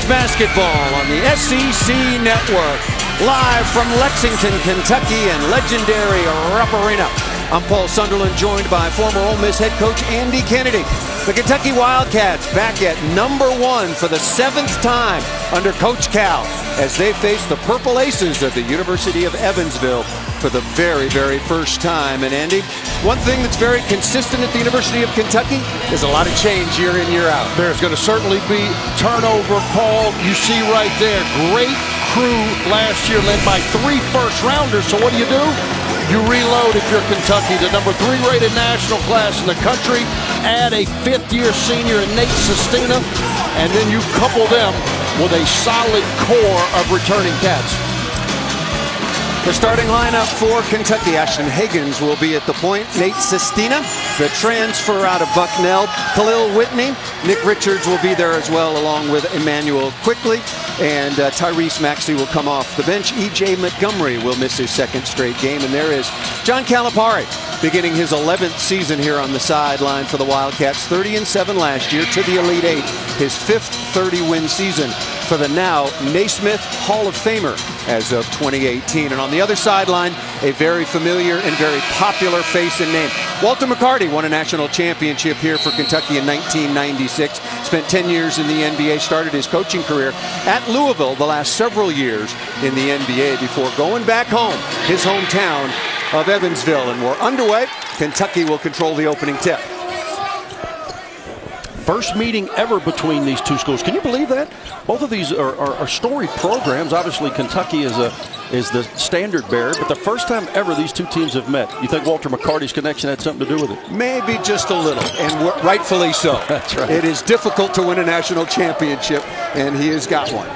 Wildcats basketball on the SEC Network. Live from Lexington, Kentucky and legendary Rupp Arena. I'm Paul Sunderland, joined by former Ole Miss head coach Andy Kennedy. The Kentucky Wildcats back at #1 for the 7th time under Coach Cal as they face the Purple Aces of the University of Evansville for the very, very first time. And Andy, one thing that's very consistent at the University of Kentucky is a lot of change year in, year out. There's going to certainly be turnover, Paul. You see right there, great crew last year led by 3 first-rounders. So what do? You reload if you're Kentucky. The number 3 rated national class in the country. Add a 5th-year senior in Nate Sestina, and then you couple them with a solid core of returning cats. The starting lineup for Kentucky: Ashton Hagans will be at the point. Nate Sestina, the transfer out of Bucknell. Khalil Whitney. Nick Richards will be there as well, along with Immanuel Quickley. And Tyrese Maxey will come off the bench. E.J. Montgomery will miss his 2nd straight game. And there is John Calipari, beginning his 11th season here on the sideline for the Wildcats. 30-7 last year to the Elite 8. His 5th 30-win season for the now Naismith Hall of Famer as of 2018. And on the other sideline, a very familiar and very popular face and name. Walter Mccarty won a national championship here for Kentucky in 1996. Spent 10 years in the NBA, started his coaching career at Louisville the last several years in the NBA before going back home, his hometown of Evansville. And we're underway. Kentucky will control the opening tip. First meeting ever between these two schools. Can you believe that? Both of these are storied programs. Obviously, Kentucky is the standard bearer, but the first time ever these two teams have met. You think Walter McCarty's connection had something to do with it? Maybe just a little, and rightfully so. That's right. It is difficult to win a national championship, and he has got one.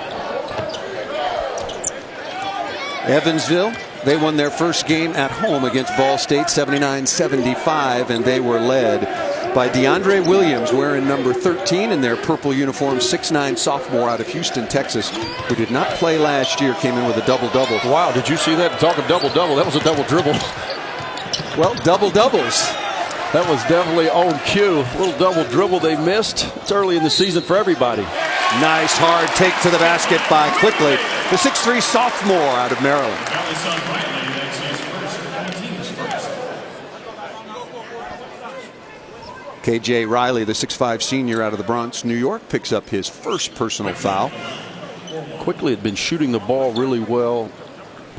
Evansville, they won their first game at home against Ball State, 79-75, and they were led by Deandre Williams, wearing number 13 in their purple uniform, 6'9" sophomore out of Houston, Texas, who did not play last year, came in with a double-double. Wow, did you see that? Talk of double-double, that was a double dribble. Well, double-doubles. That was definitely on cue. A little double dribble they missed. It's early in the season for everybody. Nice hard take to the basket by Quickley, the 6'3" sophomore out of Maryland. KJ Riley, the 6'5" senior out of the Bronx, New York, picks up his first personal foul. Quickley had been shooting the ball really well,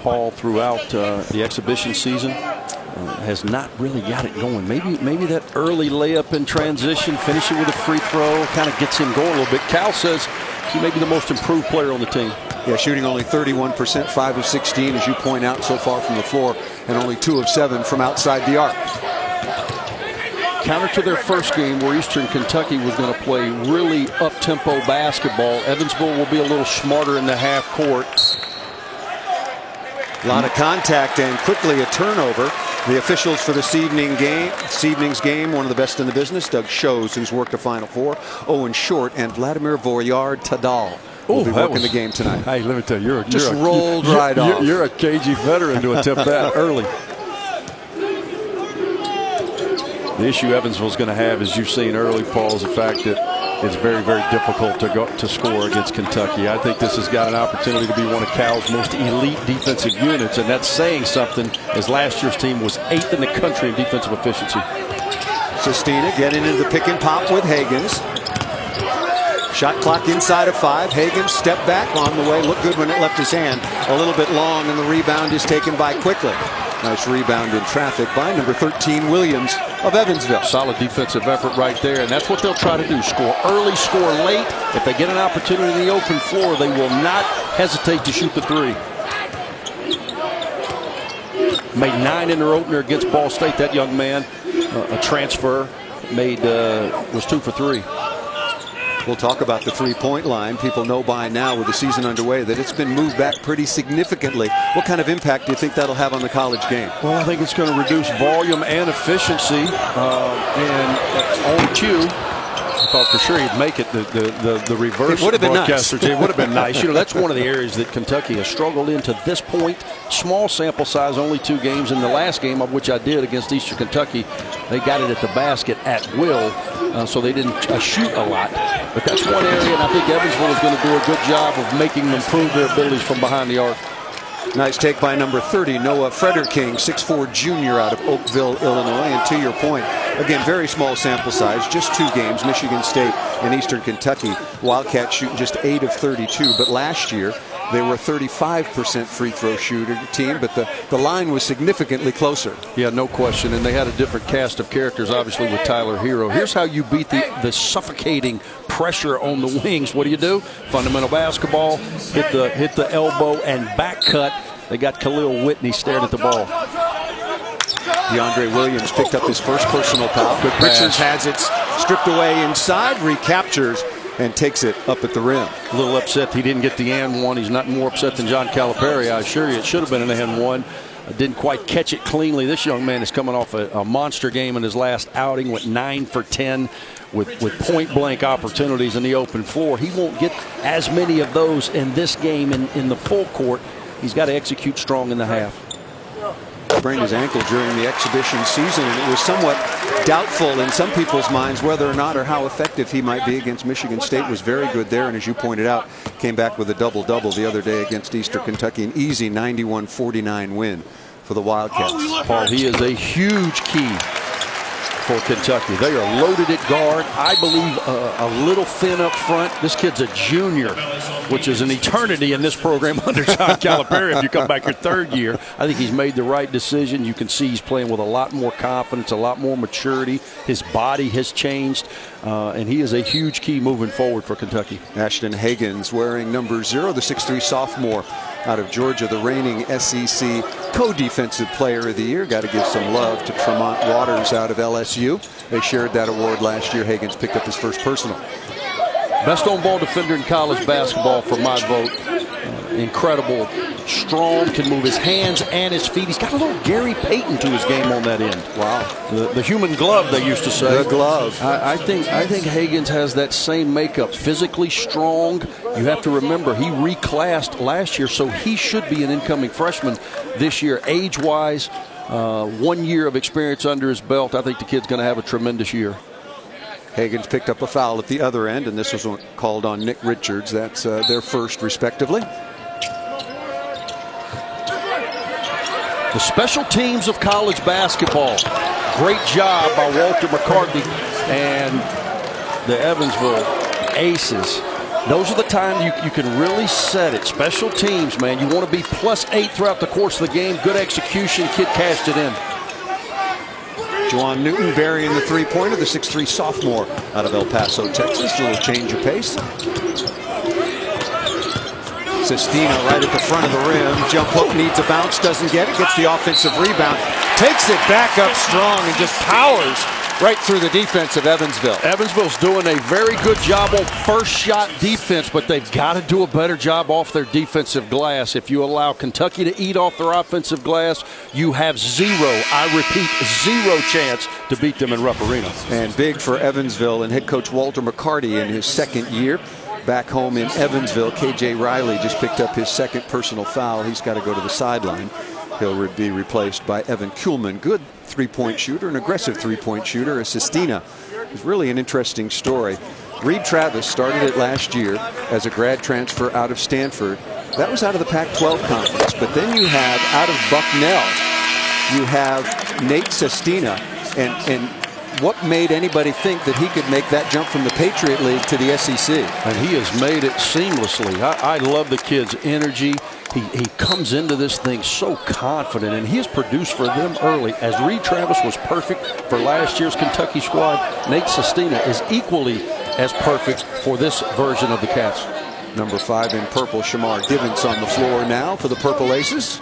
Paul, throughout the exhibition season. Has not really got it going. Maybe that early layup in transition, finishing with a free throw, kind of gets him going a little bit. Cal says he may be the most improved player on the team. Yeah, shooting only 31%, 5 of 16, as you point out, so far from the floor, and only 2 of 7 from outside the arc. Counter to their first game where Eastern Kentucky was going to play really up-tempo basketball. Evansville will be a little smarter in the half court. A lot of contact and quickly a turnover. The officials for this evening's game, one of the best in the business, Doug Shows, who's worked a Final Four, Owen Short, and Vladimir Voyard-Tadal will be working the game tonight. Hey, let me tell you, rolled right off. You're a KG veteran to attempt that early. The issue Evansville's going to have, as you've seen early, Paul, is the fact that it's very, very difficult to score against Kentucky. I think this has got an opportunity to be one of Cal's most elite defensive units, and that's saying something, as last year's team was 8th in the country in defensive efficiency. Sestina getting into the pick and pop with Hagans. Shot clock inside of 5. Hagans step back on the way. Looked good when it left his hand. A little bit long, and the rebound is taken by Quickley. Nice rebound in traffic by number 13, Williams of Evansville. Solid defensive effort right there, and that's what they'll try to do. Score early, score late. If they get an opportunity in the open floor, they will not hesitate to shoot the 3. Made 9 in their opener against Ball State. That young man, a transfer, was 2 for 3. We'll talk about the three-point line. People know by now, with the season underway, that it's been moved back pretty significantly. What kind of impact do you think that'll have on the college game? Well, I think it's going to reduce volume and efficiency. And on cue, if thought for sure he'd make it. The reverse. It would have been nice. It would have been nice. You know, that's one of the areas that Kentucky has struggled in to this point. Small sample size, only 2 games. In the last game, of which I did against Eastern Kentucky, they got it at the basket at will, so they didn't shoot a lot. But that's one area, and I think Evansville is going to do a good job of making them prove their abilities from behind the arc. Nice take by number 30, Noah Frederking, 6'4" junior out of Oakville, Illinois. And to your point, again, very small sample size, just 2 games, Michigan State and Eastern Kentucky. Wildcats shooting just 8 of 32, but last year they were a 35% free throw shooter team, but the line was significantly closer. Yeah, no question, and they had a different cast of characters, obviously, with Tyler Hero. Here's how you beat the suffocating pressure on the wings. What do? Fundamental basketball, hit the elbow and back cut. They got Khalil Whitney staring at the ball. Deandre Williams picked up his first personal foul. But Richards has it stripped away inside, recaptures, and takes it up at the rim. A little upset he didn't get the and one. He's not more upset than John Calipari. I assure you it should have been an and one. Didn't quite catch it cleanly. This young man is coming off a monster game in his last outing, went 9 for 10 with point-blank opportunities in the open floor. He won't get as many of those in this game in the full court. He's got to execute strong in the half. Sprained his ankle during the exhibition season, and it was somewhat doubtful in some people's minds whether or not or how effective he might be against Michigan State. Was very good there, and as you pointed out, came back with a double-double the other day against Eastern Kentucky. An easy 91-49 win for the Wildcats. Paul, he is a huge key for Kentucky. They are loaded at guard. I believe a little thin up front. This kid's a junior, which is an eternity in this program under John Calipari if you come back your 3rd year. I think he's made the right decision. You can see he's playing with a lot more confidence, a lot more maturity. His body has changed, and he is a huge key moving forward for Kentucky. Ashton Hagans wearing number 0, the 6'3" sophomore out of Georgia, the reigning SEC co-defensive player of the year. Got to give some love to Tremont Waters out of LSU. They shared that award last year. Hagans picked up his first personal. Best on-ball defender in college basketball for my vote. Incredible, strong, can move his hands and his feet. He's got a little Gary Payton to his game on that end. Wow. The human glove, they used to say. The glove. I think Hagans has that same makeup. Physically strong. You have to remember, he reclassed last year, so he should be an incoming freshman this year. Age-wise, 1 year of experience under his belt. I think the kid's going to have a tremendous year. Hagans picked up a foul at the other end, and this was called on Nick Richards. That's their first, respectively. The special teams of college basketball. Great job by Walter McCarty and the Evansville Aces. Those are the times you can really set it. Special teams, man. You want to be +8 throughout the course of the game. Good execution. Kid cashed it in. Juwan Newton burying the three-pointer, the 6'3" sophomore out of El Paso, Texas. A little change of pace. Sestina right at the front of the rim. Jump hook, needs a bounce, doesn't get it. Gets the offensive rebound. Takes it back up strong and just powers right through the defense of Evansville. Evansville's doing a very good job on first shot defense, but they've got to do a better job off their defensive glass. If you allow Kentucky to eat off their offensive glass, you have I repeat, zero chance to beat them in Rupp Arena. And big for Evansville and head coach Walter McCarty in his 2nd year. Back home in Evansville, KJ Riley just picked up his 2nd personal foul. He's got to go to the sideline. He'll be replaced by Evan Kuhlman. Good 3-point shooter, an aggressive 3-point shooter. Sestina is really an interesting story. Reed Travis started it last year as a grad transfer out of Stanford. That was out of the Pac-12 conference. But then you have out of Bucknell, you have Nate Sestina. And what made anybody think that he could make that jump from the Patriot League to the SEC? And he has made it seamlessly. I love the kid's energy. He comes into this thing so confident, and he has produced for them early. As Reed Travis was perfect for last year's Kentucky squad, Nate Sestina is equally as perfect for this version of the Cats. Number 5 in purple, Shamar Givens on the floor now for the Purple Aces.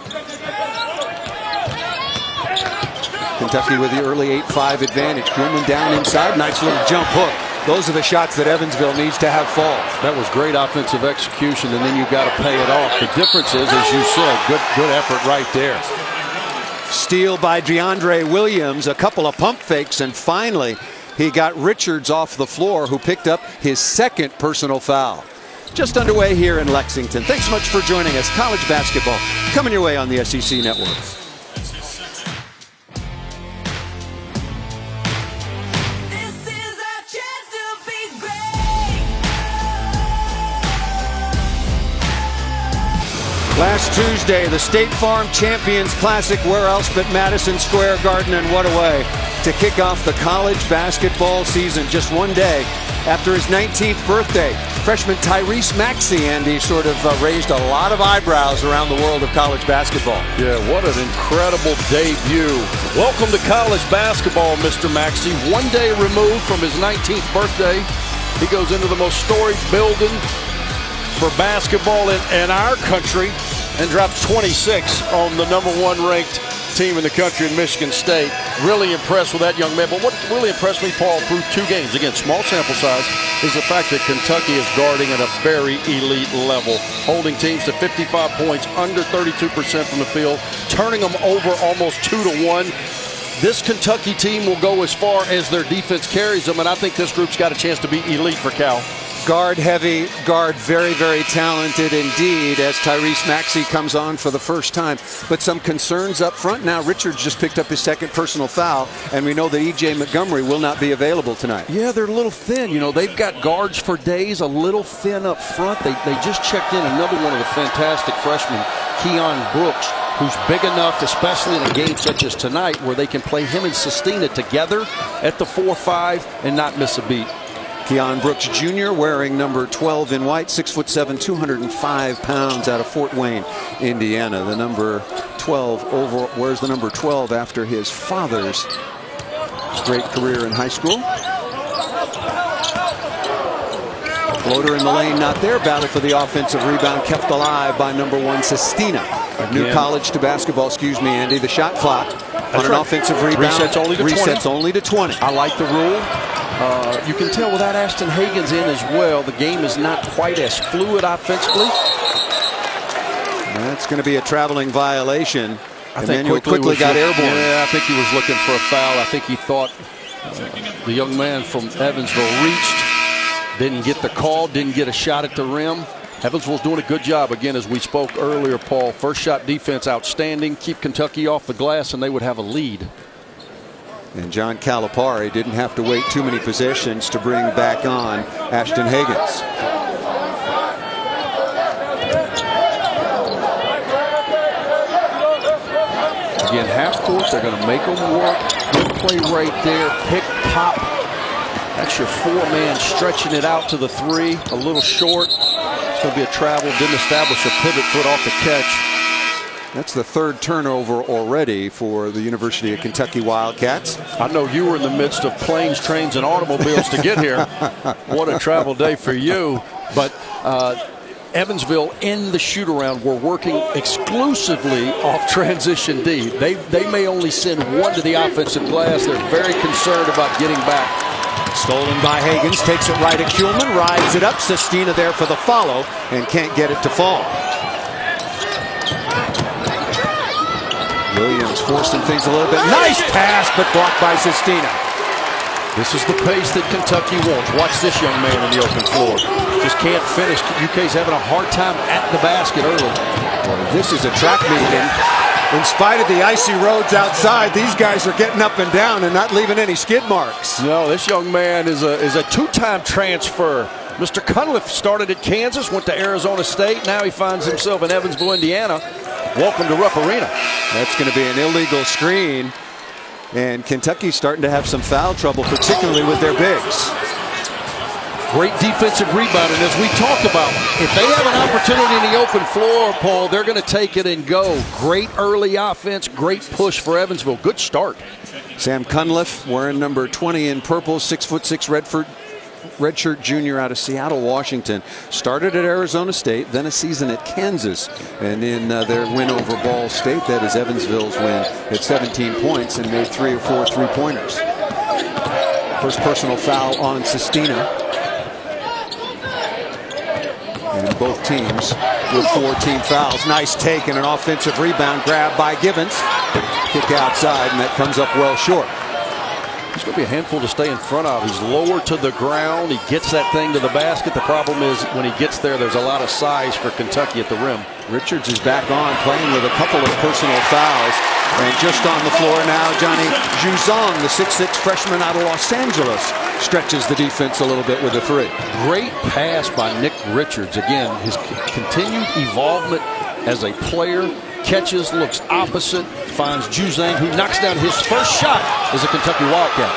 Kentucky with the early 8-5 advantage. Kuhlman down inside. Nice little jump hook. Those are the shots that Evansville needs to have fall. That was great offensive execution, and then you've got to pay it off. The difference is, as you said, good effort right there. Steal by Deandre Williams. A couple of pump fakes, and finally He got Richards off the floor, who picked up his second personal foul. Just underway here in Lexington. Thanks so much for joining us. College basketball coming your way on the SEC Network. Last Tuesday, the State Farm Champions Classic, where else but Madison Square Garden, and what a way to kick off the college basketball season just one day after his 19th birthday. Freshman Tyrese Maxey, and he sort of raised a lot of eyebrows around the world of college basketball. Yeah, what an incredible debut. Welcome to college basketball, Mr. Maxey. One day removed from his 19th birthday, he goes into the most storied building for basketball in our country and drops 26 on the #1 ranked team in the country in Michigan State. Really impressed with that young man. But what really impressed me, Paul, through 2 games, again, small sample size, is the fact that Kentucky is guarding at a very elite level, holding teams to 55 points, under 32% from the field, turning them over almost 2-1. This Kentucky team will go as far as their defense carries them, and I think this group's got a chance to be elite for Cal. Guard heavy, guard very, very talented indeed as Tyrese Maxey comes on for the first time. But some concerns up front now. Richards just picked up his second personal foul, and we know that E.J. Montgomery will not be available tonight. Yeah, they're a little thin. You know, they've got guards for days, a little thin up front. They just checked in another one of the fantastic freshmen, Keon Brooks, who's big enough, especially in a game such as tonight, where they can play him and Sestina together at the 4-5 and not miss a beat. Keon Brooks Jr. wearing number 12 in white, 6'7", 205 pounds, out of Fort Wayne, Indiana. The number 12 wears the number 12 after his father's great career in high school. Floater in the lane, not there. Battle for the offensive rebound, kept alive by number 1 Sestina. New college to basketball, excuse me, Andy. The shot clock on an offensive rebound resets only to 20. I like the rule. You can tell without Ashton Hagans in as well, the game is not quite as fluid offensively. That's going to be a traveling violation. I think Immanuel quickly got airborne. Yeah, I think he was looking for a foul. I think he thought the young man from Evansville reached, didn't get the call, didn't get a shot at the rim. Evansville's doing a good job, again, as we spoke earlier, Paul. First shot defense outstanding. Keep Kentucky off the glass, and they would have a lead. And John Calipari didn't have to wait too many possessions to bring back on Ashton Hagans. Again, half court, they're going to make them work. Good play right there. Pick, pop. That's your 4-man stretching it out to the 3. A little short. It's going to be a travel. Didn't establish a pivot foot off the catch. That's the 3rd turnover already for the University of Kentucky Wildcats. I know you were in the midst of planes, trains, and automobiles to get here. What a travel day for you. But Evansville in the shoot-around were working exclusively off transition D. They may only send 1 to the offensive glass. They're very concerned about getting back. Stolen by Hagans, takes it right at Kuhlman, rides it up. Sestina there for the follow and can't get it to fall. Williams forcing things a little bit. Nice pass, but blocked by Sestina. This is the pace that Kentucky wants. Watch this young man on the open floor. Just can't finish. UK's having a hard time at the basket early. Well, this is a track meet. In spite of the icy roads outside, these guys are getting up and down and not leaving any skid marks. No, this young man is a 2-time transfer. Mr. Cunliffe started at Kansas, went to Arizona State. Now he finds himself in Evansville, Indiana. Welcome to Rupp Arena. That's going to be an illegal screen. And Kentucky's starting to have some foul trouble, particularly with their bigs. Great defensive rebounding, as we talked about. If they have an opportunity in the open floor, Paul, they're going to take it and go. Great early offense, great push for Evansville. Good start. Sam Cunliffe wearing number 20 in purple, 6'6" redshirt junior out of Seattle, Washington. Started at Arizona State, then a season at Kansas. And in their win over Ball State, that is Evansville's win, at 17 points and made 3 or 4 3-pointers. First personal foul on Sestina. And both teams with 4 team fouls. Nice take and an offensive rebound grab by Gibbons. Kick outside, and that comes up well short. It's going to be a handful to stay in front of. He's lower to the ground. He gets that thing to the basket. The problem is when he gets there, there's a lot of size for Kentucky at the rim. Richards is back on, playing with a couple of personal fouls. And just on the floor now, Johnny Juzang, the 6'6" freshman out of Los Angeles, stretches the defense a little bit with a three. Great pass by Nick Richards. Again, his continued evolvement as a player. Catches, looks opposite, finds Juzang, who knocks down his first shot as a Kentucky Wildcat.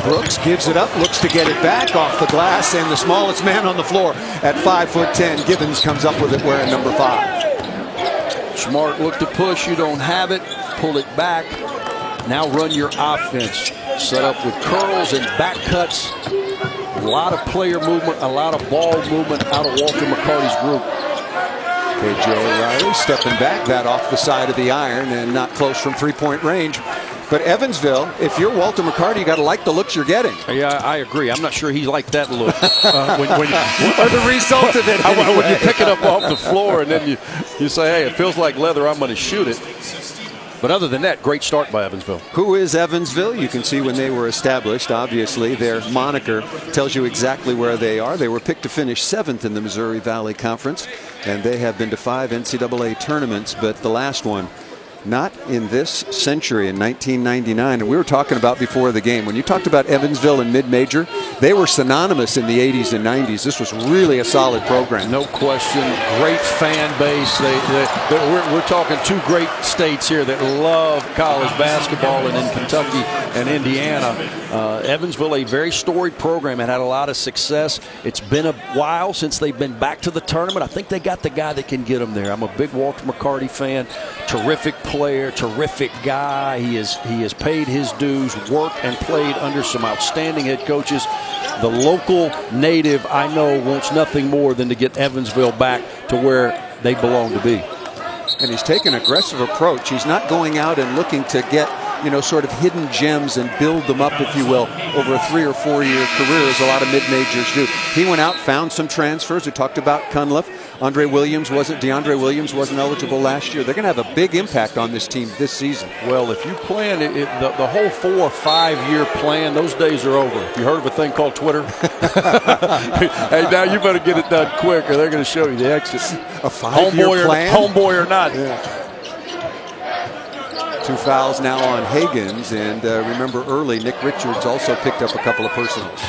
Brooks gives it up, looks to get it back off the glass, and the smallest man on the floor at 5'10", Gibbons comes up with it wearing number 5. Smart look to push, you don't have it, pull it back. Now run your offense. Set up with curls and back cuts. A lot of player movement, a lot of ball movement out of Walter McCarty's group. KJ Riley stepping back, that off the side of the iron and not close from three-point range. But Evansville, if you're Walter McCarty, you got to like the looks you're getting. Yeah, I agree. I'm not sure he liked that look. Or the result of it. Anyway. When you pick it up off the floor and then you say, hey, it feels like leather, I'm going to shoot it. But other than that, great start by Evansville. Who is Evansville? You can see when they were established, obviously, their moniker tells you exactly where they are. They were picked to finish 7th in the Missouri Valley Conference, and they have been to 5 NCAA tournaments, but the last one not in this century, in 1999. And we were talking about before the game, when you talked about Evansville and mid-major, they were synonymous in the 80s and 90s. This was really a solid program. No question. Great fan base. We're talking two great states here that love college basketball, and in Kentucky and Indiana. Evansville, a very storied program, and had a lot of success. It's been a while since they've been back to the tournament. I think they got the guy that can get them there. I'm a big Walter McCarty fan. Terrific player, terrific guy. He has paid his dues, worked and played under some outstanding head coaches. The local native, I know, wants nothing more than to get Evansville back to where they belong to be. And he's taken an aggressive approach. He's not going out and looking to get, sort of hidden gems and build them up, if you will, over a 3 or 4 year career, as a lot of mid-majors do. He went out, found some transfers. We talked about Cunliffe. Deandre Williams wasn't eligible last year. They're going to have a big impact on this team this season. Well, if you plan the whole 4 or 5 year plan, those days are over. You heard of a thing called Twitter? Hey, now you better get it done quick, or they're going to show you the exit. A 5-year plan? Homeboy or not. Yeah. 2 fouls now on Higgins, and remember early, Nick Richards also picked up a couple of personals.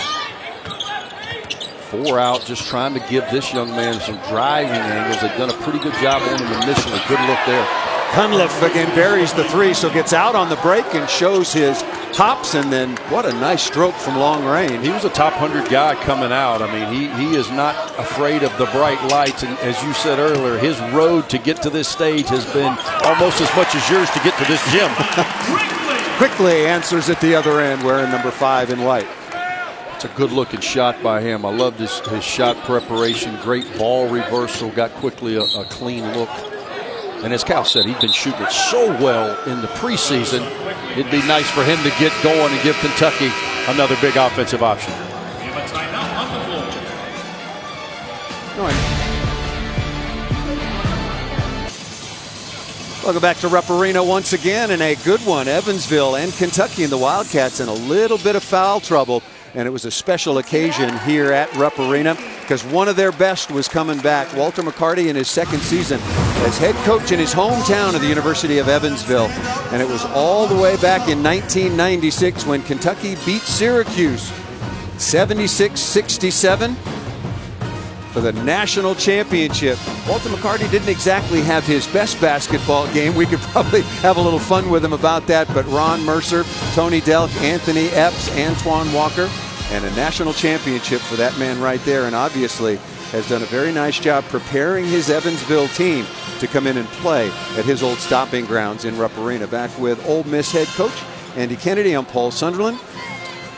4 out, just trying to give this young man some driving angles. They've done a pretty good job on him initially. Good look there. Cunliffe again buries the 3, so gets out on the break and shows his hops, and then what a nice stroke from long range. He was a top 100 guy coming out. I mean, he is not afraid of the bright lights, and as you said earlier, his road to get to this stage has been almost as much as yours to get to this gym. Quickley answers at the other end, wearing number 5 in white. It's a good-looking shot by him. I loved his shot preparation. Great ball reversal. Got Quickley a clean look. And as Cal said, he'd been shooting it so well in the preseason. It'd be nice for him to get going and give Kentucky another big offensive option. Welcome back to Rupp Arena once again, and a good one. Evansville and Kentucky and the Wildcats in a little bit of foul trouble. And it was a special occasion here at Rupp Arena because one of their best was coming back. Walter McCarty in his 2nd season as head coach in his hometown of the University of Evansville. And it was all the way back in 1996 when Kentucky beat Syracuse 76-67 for the national championship. Walter McCarty didn't exactly have his best basketball game. We could probably have a little fun with him about that, but Ron Mercer, Tony Delk, Anthony Epps, Antoine Walker, and a national championship for that man right there, and obviously has done a very nice job preparing his Evansville team to come in and play at his old stomping grounds in Rupp Arena. Back with Ole Miss head coach Andy Kennedy. I'm Paul Sunderland.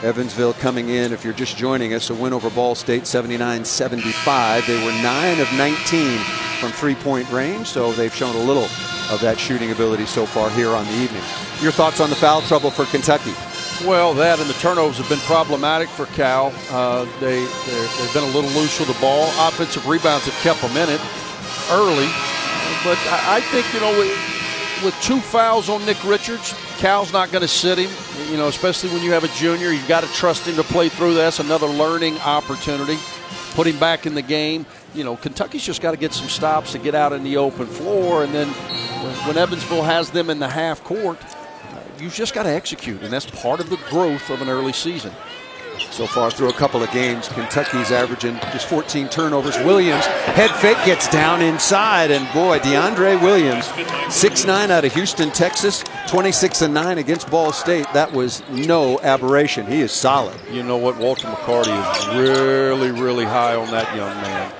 Evansville coming in, if you're just joining us, a win over Ball State 79-75. They were 9 of 19 from three-point range, so they've shown a little of that shooting ability so far here on the evening. Your thoughts on the foul trouble for Kentucky? Well, that and the turnovers have been problematic for Cal. They've been a little loose with the ball. Offensive rebounds have kept them in it early. But I think, with 2 fouls on Nick Richards. Cal's not going to sit him, especially when you have a junior. You've got to trust him to play through. That's another learning opportunity. Put him back in the game. Kentucky's just got to get some stops to get out in the open floor, and then when Evansville has them in the half court, you've just got to execute, and that's part of the growth of an early season. So far through a couple of games, Kentucky's averaging just 14 turnovers. Williams, head fake, gets down inside, and boy, Deandre Williams, 6'9" out of Houston, Texas, 26-9 against Ball State. That was no aberration. He is solid. You know what? Walter Mccarty is really, really high on that young man.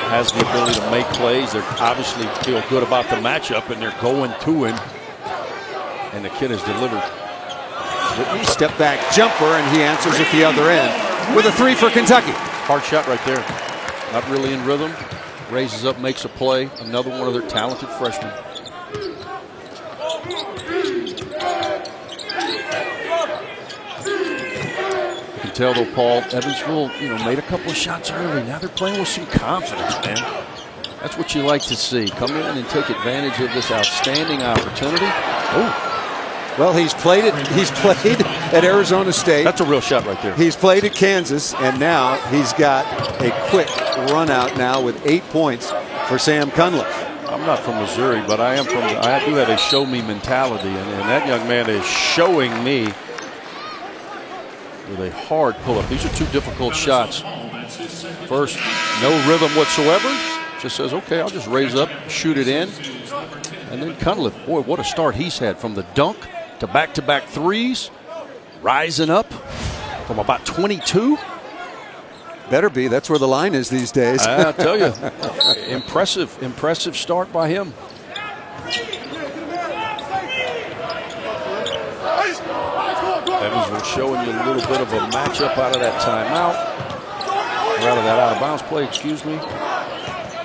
Has the ability to make plays. They obviously feel good about the matchup, and they're going to him. And the kid has delivered. Whitney, step back jumper, and he answers at the other end with a 3 for Kentucky. Hard shot right there. Not really in rhythm. Raises up, makes a play. Another one of their talented freshmen. You can tell, though, Paul, Evansville, made a couple of shots early. Now they're playing with some confidence, man. That's what you like to see. Come in and take advantage of this outstanding opportunity. Oh. Well, he's played at Arizona State. That's a real shot right there. He's played at Kansas, and now he's got a quick run out now with 8 points for Sam Cunliffe. I'm not from Missouri, but I do have a show me mentality, and that young man is showing me with a hard pull-up. These are 2 difficult shots. First, no rhythm whatsoever. Just says, okay, I'll just raise up, shoot it in. And then Cunliffe, boy, what a start he's had from the dunk to back-to-back threes, rising up from about 22. Better be. That's where the line is these days. I'll tell you, impressive start by him. Evansville showing you a little bit of a matchup out of that timeout. Or out of that out-of-bounds play, excuse me.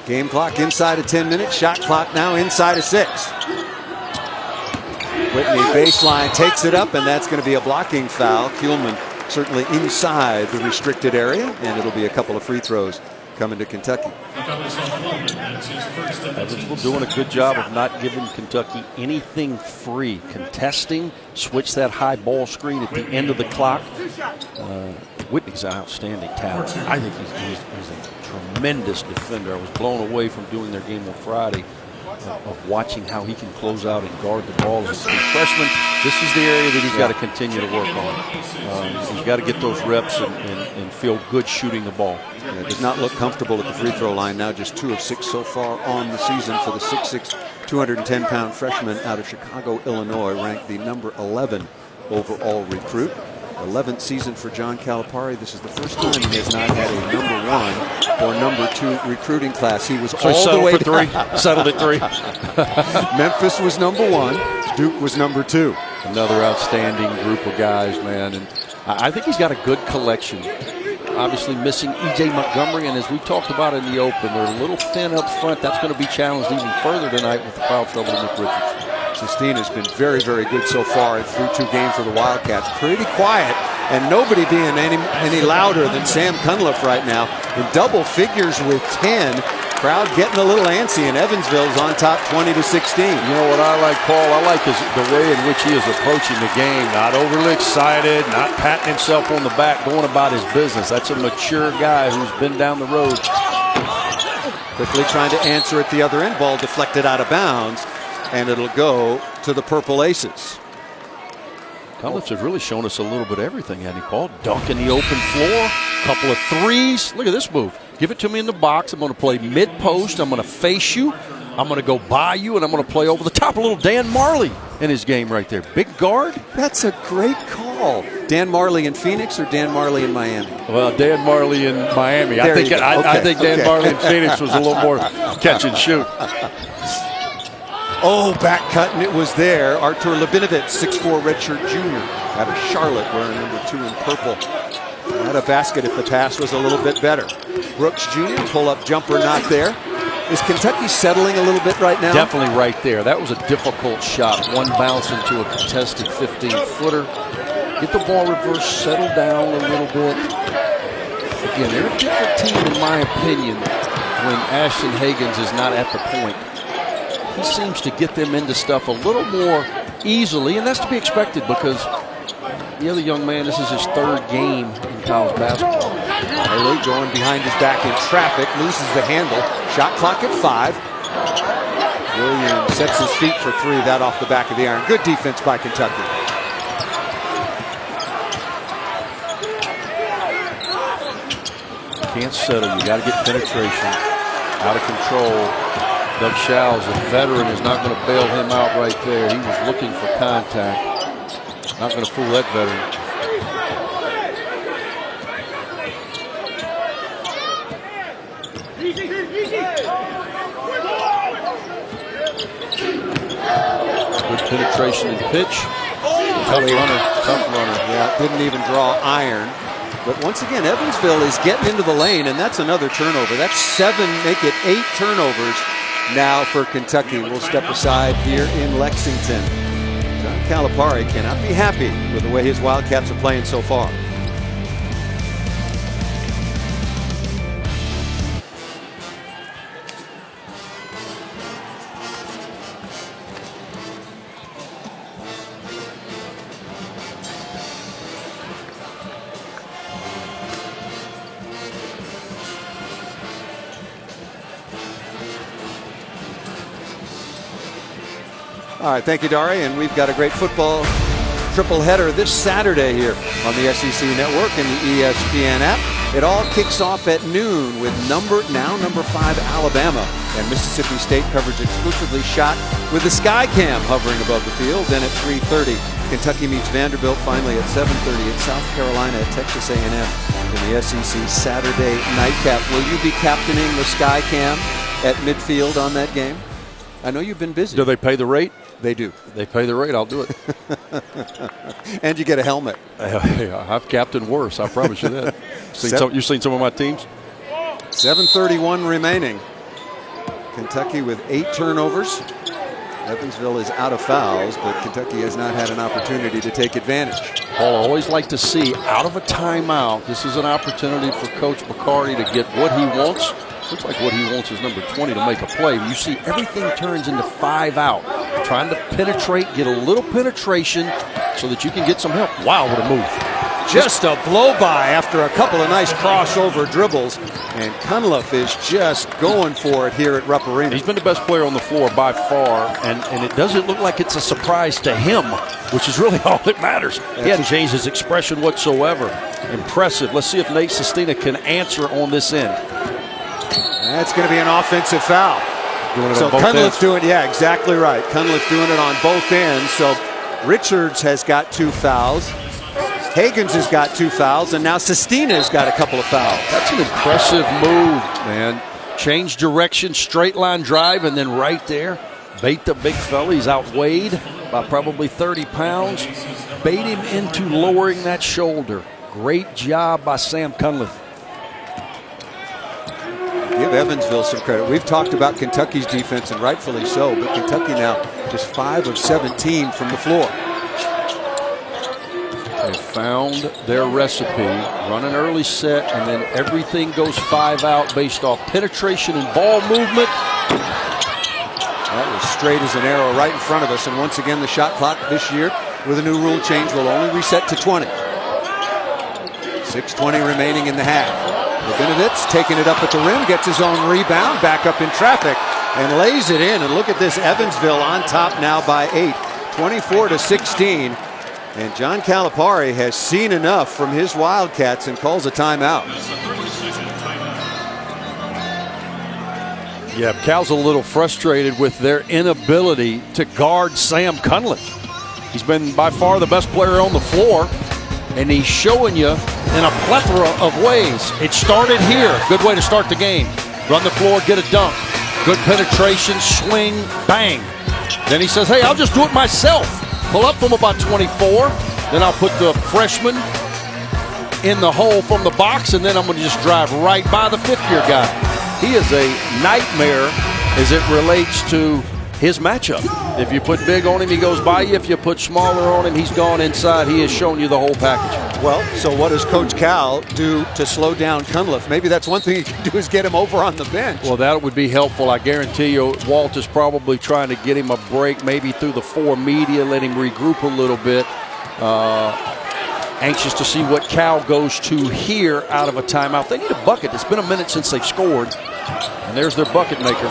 Game clock inside of 10 minutes. Shot clock now inside of 6. Whitney baseline takes it up, and that's going to be a blocking foul. Kuhlman certainly inside the restricted area, and it'll be a couple of free throws coming to Kentucky. Evansville doing a good job of not giving Kentucky anything free. Contesting, switch that high ball screen at the end of the clock. Whitney's an outstanding talent. I think he's a tremendous defender. I was blown away from doing their game on Friday of watching how he can close out and guard the ball as a freshman. This is the area that he's got to continue to work on. He's got to get those reps and feel good shooting the ball. Yeah, does not look comfortable at the free throw line now. Just 2 of 6 so far on the season for the 6'6", 210-pound freshman out of Chicago, Illinois, ranked the number 11 overall recruit. 11th season for John Calipari. This is the first time he has not had a number 1 or number 2 recruiting class. He was all the way for 3. Settled at 3. Memphis was number 1. Duke was number 2. Another outstanding group of guys, man. And I think he's got a good collection. Obviously missing E.J. Montgomery, and as we talked about in the open, they're a little thin up front. That's going to be challenged even further tonight with the foul trouble of Nick Richards. Sistine has been very, very good so far through 2 games for the Wildcats. Pretty quiet, and nobody being any louder than Sam Cunliffe right now. In double figures with 10. Crowd getting a little antsy, and Evansville's on top 20-16. You know what I like, Paul? I like the way in which he is approaching the game. Not overly excited, not patting himself on the back, going about his business. That's a mature guy who's been down the road. Quickley trying to answer at the other end. Ball deflected out of bounds, and it'll go to the Purple Aces. Cunliffe has really shown us a little bit of everything, hasn't he, Paul? Dunk in the open floor, couple of threes. Look at this move. Give it to me in the box. I'm going to play mid-post. I'm going to face you. I'm going to go by you, and I'm going to play over the top. A little Dan Marley in his game right there. Big guard. That's a great call. Dan Marley in Phoenix or Dan Marley in Miami? Well, Dan Marley in Miami. I think Dan Marley in Phoenix was a little more catch and shoot. Oh, back cut, and it was there. Artur Labinovitz, 6'4", redshirt junior out of Charlotte, wearing number 2 in purple. Had a basket if the pass was a little bit better. Brooks Jr., pull-up jumper not there. Is Kentucky settling a little bit right now? Definitely right there. That was a difficult shot. One bounce into a contested 15-footer. Get the ball reversed, settle down a little bit. Again, they're a different team, in my opinion, when Ashton Hagans is not at the point. he seems to get them into stuff a little more easily, and that's to be expected because the other young man, this is his 3rd game in college basketball. Early going behind his back in traffic, loses the handle. Shot clock at 5. Williams sets his feet for 3, that off the back of the iron. Good defense by Kentucky. Can't settle. You got to get penetration. Out of control. Doug Showers, a veteran, is not going to bail him out right there. He was looking for contact. Not going to fool that veteran. Good penetration and pitch. Tough runner. Yeah, didn't even draw iron. But once again, Evansville is getting into the lane, and that's another turnover. That's 7, make it 8 turnovers now for Kentucky. We'll step aside here in Lexington. John Calipari cannot be happy with the way his Wildcats are playing so far. All right, thank you, Dari. And we've got a great football triple header this Saturday here on the SEC Network and the ESPN app. It all kicks off at noon with number 5 Alabama and Mississippi State coverage exclusively shot with the Skycam hovering above the field. Then at 3:30, Kentucky meets Vanderbilt. Finally at 7:30 at South Carolina at Texas A&M in the SEC Saturday nightcap. Will you be captaining the Skycam at midfield on that game? I know you've been busy. Do they pay the rate? They do. They pay the rate, I'll do it. And you get a helmet. I've captained worse, I promise you that. You've seen some of my teams? 7:31 remaining. Kentucky with 8 turnovers. Evansville is out of fouls, but Kentucky has not had an opportunity to take advantage. Paul, I always like to see out of a timeout, this is an opportunity for Coach Mccarty to get what he wants. Looks like what he wants is number 20 to make a play. You see everything turns into 5 out. Trying to penetrate, get a little penetration so that you can get some help. Wow, what a move. Just a blow by after a couple of nice crossover dribbles. And Cunliffe is just going for it here at Rupp Arena. He's been the best player on the floor by far, and it doesn't look like it's a surprise to him, which is really all that matters. He hasn't changed his expression whatsoever. Impressive. Let's see if Nate Sestina can answer on this end. That's going to be an offensive foul. So Cunliffe doing, yeah, exactly right. Cunliffe doing it on both ends. So Richards has got 2 fouls. Higgins has got 2 fouls, and now Sestina's got a couple of fouls. That's an impressive move, man. Change direction, straight line drive, and then right there, bait the big fella. He's outweighed by probably 30 pounds. Bait him into lowering that shoulder. Great job by Sam Cunliffe. Give Evansville some credit. We've talked about Kentucky's defense, and rightfully so, but Kentucky now just 5 of 17 from the floor. They found their recipe, run an early set, and then everything goes 5 out based off penetration and ball movement. That was straight as an arrow right in front of us, and once again the shot clock this year with a new rule change will only reset to 20. 6:20 remaining in the half. Rabinovitz taking it up at the rim, gets his own rebound, back up in traffic, and lays it in. And look at this, Evansville on top now by 8, 24-16. And John Calipari has seen enough from his Wildcats and calls a timeout. Yeah, Cal's a little frustrated with their inability to guard Sam Cunliffe. He's been by far the best player on the floor, and he's showing you in a plethora of ways. It started here. Good way to start the game. Run the floor, get a dunk. Good penetration, swing, bang. Then he says, hey, I'll just do it myself. Pull up from about 24. Then I'll put the freshman in the hole from the box, and then I'm going to just drive right by the 5th-year guy. He is a nightmare as it relates to his matchup. If you put big on him, he goes by you. If you put smaller on him, he's gone inside. He has shown you the whole package. Well, so what does Coach Cal do to slow down Cunliffe? Maybe that's one thing he can do is get him over on the bench. Well, that would be helpful. I guarantee you Walt is probably trying to get him a break, maybe through the 4 media, let him regroup a little bit. Anxious to see what Cal goes to here out of a timeout. They need a bucket. It's been a minute since they've scored. And there's their bucket maker.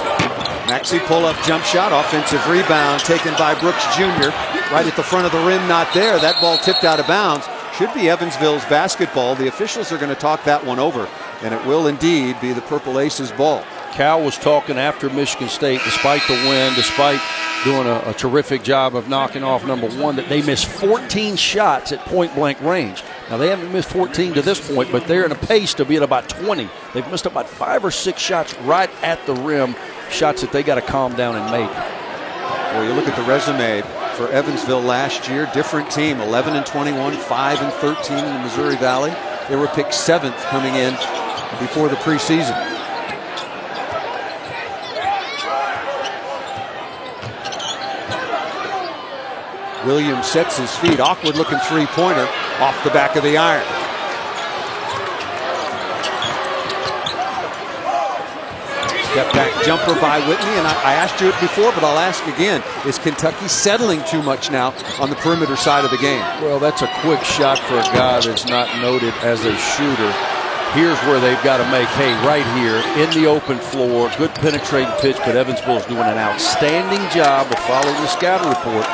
Maxey pull-up jump shot, offensive rebound taken by Brooks Jr. Right at the front of the rim, not there. That ball tipped out of bounds. Should be Evansville's basketball. The officials are going to talk that one over, and it will indeed be the Purple Aces' ball. Cal was talking after Michigan State, despite the win, despite doing a terrific job of knocking off number 1, that they missed 14 shots at point-blank range. Now, they haven't missed 14 to this point, but they're in a pace to be at about 20. They've missed about 5 or 6 shots right at the rim, shots that they got to calm down and make. Well, you look at the resume for Evansville last year, different team, 11-21, 5-13 in the Missouri Valley. They were picked 7th coming in before the preseason. Williams sets his feet, awkward looking three-pointer off the back of the iron. Step back jumper by Whitney, and I asked you it before, but I'll ask again. Is Kentucky settling too much now on the perimeter side of the game? Well, that's a quick shot for a guy that's not noted as a shooter. Here's where they've got to make hay right here in the open floor. Good penetrating pitch, but Evansville's doing an outstanding job of following the scouting report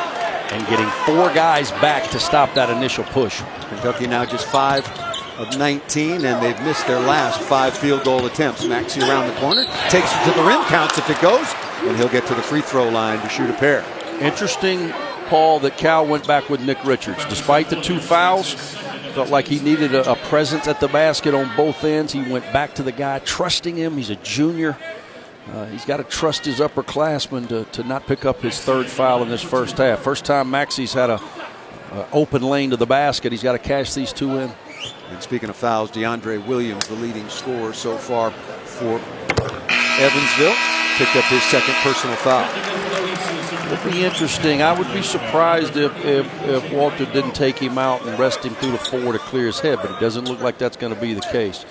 and getting 4 guys back to stop that initial push. Kentucky now just 5 of 19, and they've missed their last 5 field goal attempts. Maxey around the corner, takes it to the rim, counts if it goes, and he'll get to the free throw line to shoot a pair. Interesting, Paul, that Cal went back with Nick Richards. Despite the 2 fouls, felt like he needed a presence at the basket on both ends. He went back to the guy, trusting him. He's a junior. He's got to trust his upperclassmen to not pick up his 3rd foul in this first half. First time Maxey's had a open lane to the basket. He's got to cash these 2 in. And speaking of fouls, Deandre Williams, the leading scorer so far for Evansville, picked up his 2nd personal foul. It would be interesting. I would be surprised if Walter didn't take him out and rest him through the 4 to clear his head, but it doesn't look like that's going to be the case.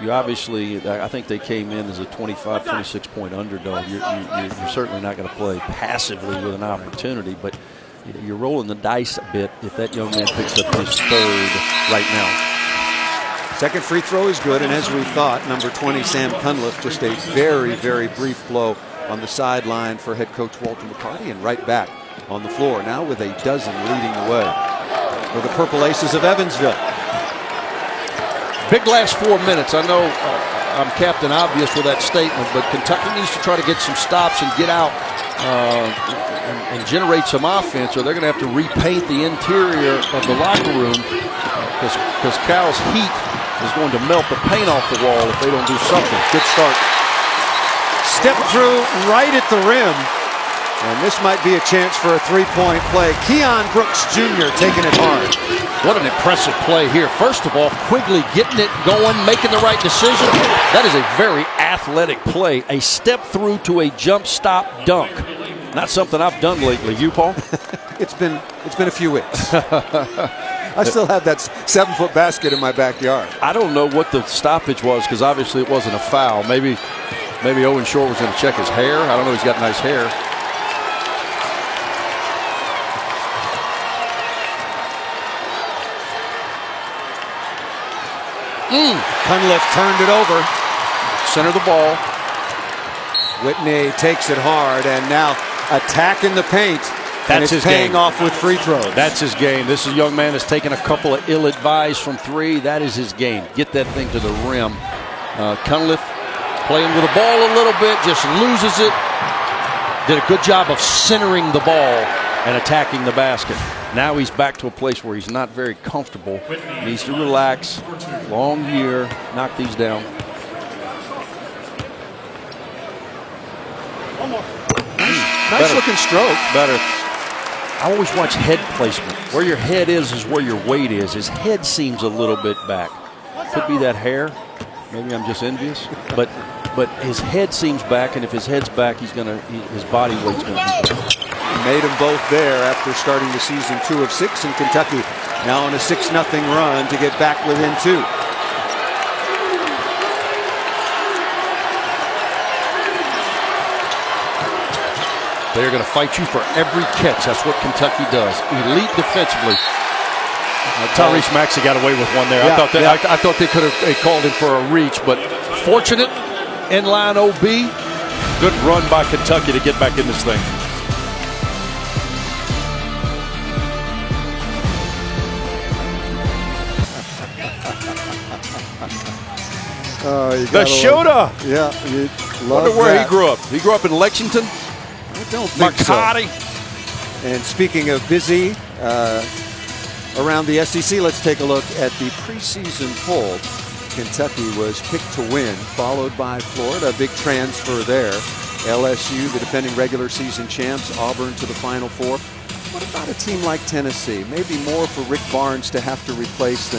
You obviously, I think they came in as a 25, 26-point underdog. You're certainly not going to play passively with an opportunity, but you're rolling the dice a bit if that young man picks up his 3rd right now. 2nd free throw is good, and as we thought, number 20, Sam Cunliffe, just a very, very brief blow on the sideline for head coach Walter Mccarty, and right back on the floor now with a dozen leading the way for the Purple Aces of Evansville. Big last 4 minutes. I know I'm Captain Obvious with that statement, but Kentucky needs to try to get some stops and get out and generate some offense, or they're going to have to repaint the interior of the locker room because Cal's heat is going to melt the paint off the wall if they don't do something. Good start. Step through right at the rim, and this might be a chance for a 3-point play. Keon Brooks Jr. taking it hard. What an impressive play here. First of all, Quickley getting it going, making the right decision. That is a very athletic play. A step through to a jump stop dunk. Not something I've done lately. You, Paul? It's been a few weeks. I still have that 7-foot basket in my backyard. I don't know what the stoppage was because obviously it wasn't a foul. Maybe Owen Short was going to check his hair. I don't know. He's got nice hair. Cunliffe turned it over. Center the ball. Whitney takes it hard, and now attacking the paint. That's his paying game. off with free throws. That's his game. This is a young man that's taken a couple of ill-advised from 3. That is his game. Get that thing to the rim. Cunliffe playing with the ball a little bit, just loses it. Did a good job of centering the ball and attacking the basket. Now he's back to a place where he's not very comfortable. Needs to relax. Long year. Knock these down. Nice looking stroke. Better. I always watch head placement. Where your head is where your weight is. His head seems a little bit back. Could be that hair. Maybe I'm just envious. But but his head seems back, and if his head's back, his body weight's going to be back. Made them both there after starting the season 2 of 6 in Kentucky. Now on a 6-0 run to get back within 2. They're going to fight you for every catch. That's what Kentucky does. Elite defensively. Tyrese Maxey got away with one there. Yeah, I thought they could have called him for a reach, but fortunate inline OB. Good run by Kentucky to get back in this thing. The shooter. Yeah, you love Wonder where that. he grew up. He grew up in Lexington. I don't think Mccarty. so. And speaking of busy around the SEC, let's take a look at the preseason poll. Kentucky was picked to win, followed by Florida, a big transfer there. LSU, the defending regular season champs, Auburn to the Final Four. What about a team like Tennessee? Maybe more for Rick Barnes to have to replace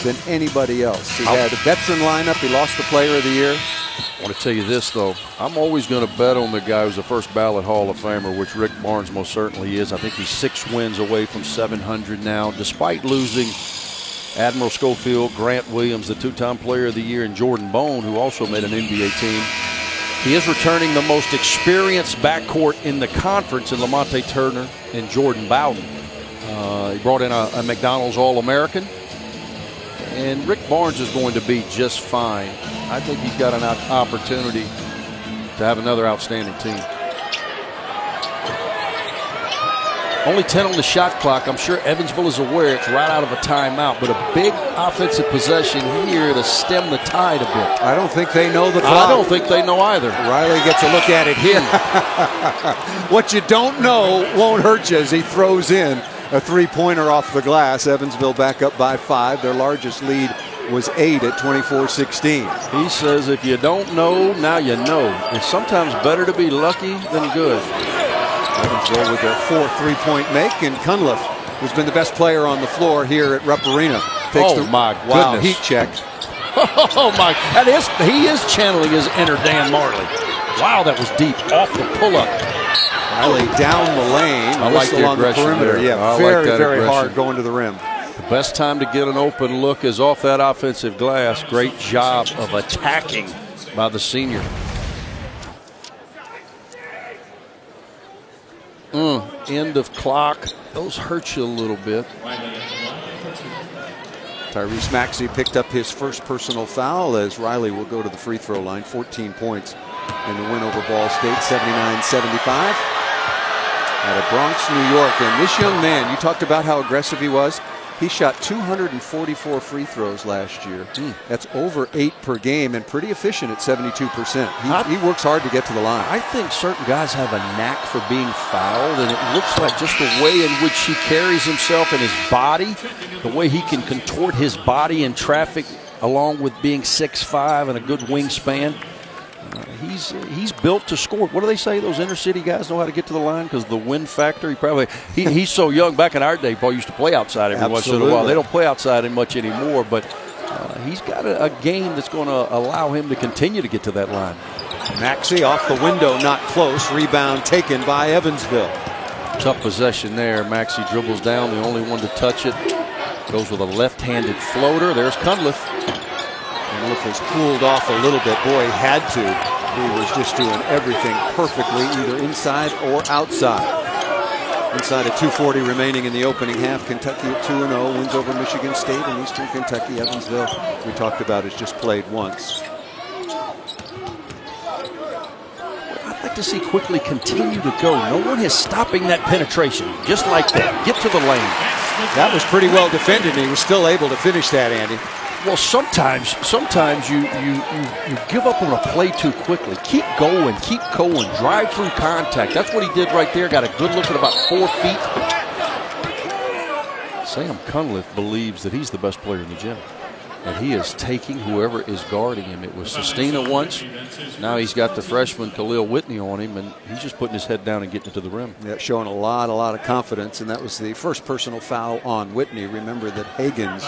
than anybody else. He had a veteran lineup. He lost the Player of the Year. I want to tell you this, though. I'm always going to bet on the guy who's a first ballot Hall of Famer, which Rick Barnes most certainly is. I think he's 6 wins away from 700 now, despite losing Admiral Schofield, Grant Williams, the 2-time Player of the Year, and Jordan Bone, who also made an NBA team. He is returning the most experienced backcourt in the conference in Lamonte Turner and Jordan Bowden. He brought in a McDonald's All-American. And Rick Barnes is going to be just fine. I think he's got an opportunity to have another outstanding team. Only 10 on the shot clock. I'm sure Evansville is aware it's right out of a timeout, but a big offensive possession here to stem the tide a bit. I don't think they know the clock. I don't think they know either. Riley gets a look at it here. What you don't know won't hurt you as he throws in a 3-pointer off the glass. Evansville back up by 5. Their largest lead was 8 at 24-16. He says if you don't know, now you know. It's sometimes better to be lucky than good. Evansville with their 4th 3-point make, and Cunliffe, who's been the best player on the floor here at Rupp Arena, takes my wow, goodness. heat check. Oh my! He is channeling his inner Dan Marley. Wow, that was deep off the pull-up. Riley down the lane, I like the along the aggression perimeter. there. Yeah, I very, like that very aggression. hard going to the rim. The best time to get an open look is off that offensive glass. Great job of attacking by the senior. End of clock. Those hurt you a little bit. Tyrese Maxey picked up his first personal foul as Riley will go to the free throw line. 14 points in the win over Ball State, 79-75. Out of Bronx, New York. And this young man, you talked about how aggressive he was. He shot 244 free throws last year. That's over 8 per game and pretty efficient at 72%. He works hard to get to the line. I think certain guys have a knack for being fouled, and it looks like just the way in which he carries himself and his body, the way he can contort his body in traffic along with being 6'5" and a good wingspan. He's built to score. What do they say? Those inner city guys know how to get to the line because the win factor. He's so young. Back in our day, Paul used to play outside every once in a while. They don't play outside much anymore, but he's got a game that's going to allow him to continue to get to that line. Maxey off the window, not close. Rebound taken by Evansville. Tough possession there. Maxey dribbles down, the only one to touch it. Goes with a left-handed floater. There's Cunliffe. Cunliffe was cooled off a little bit. Boy, he had to. He was just doing everything perfectly, either inside or outside. Inside of 2:40 remaining in the opening half. Kentucky at 2-0, wins over Michigan State and Eastern Kentucky. Evansville, we talked about, has just played once. I'd like to see Quickley continue to go. No one is stopping that penetration. Just like that. Get to the lane. That was pretty well defended, and he was still able to finish that, Andy. Well, sometimes you give up on a play too quickly. Keep going, drive through contact. That's what he did right there. Got a good look at about 4 feet. Sam Cunliffe believes that he's the best player in the gym. And he is taking whoever is guarding him. It was Sestina once. Now he's got the freshman Khalil Whitney on him, and he's just putting his head down and getting it to the rim. Yeah, showing a lot of confidence, and that was the first personal foul on Whitney. Remember that Higgins,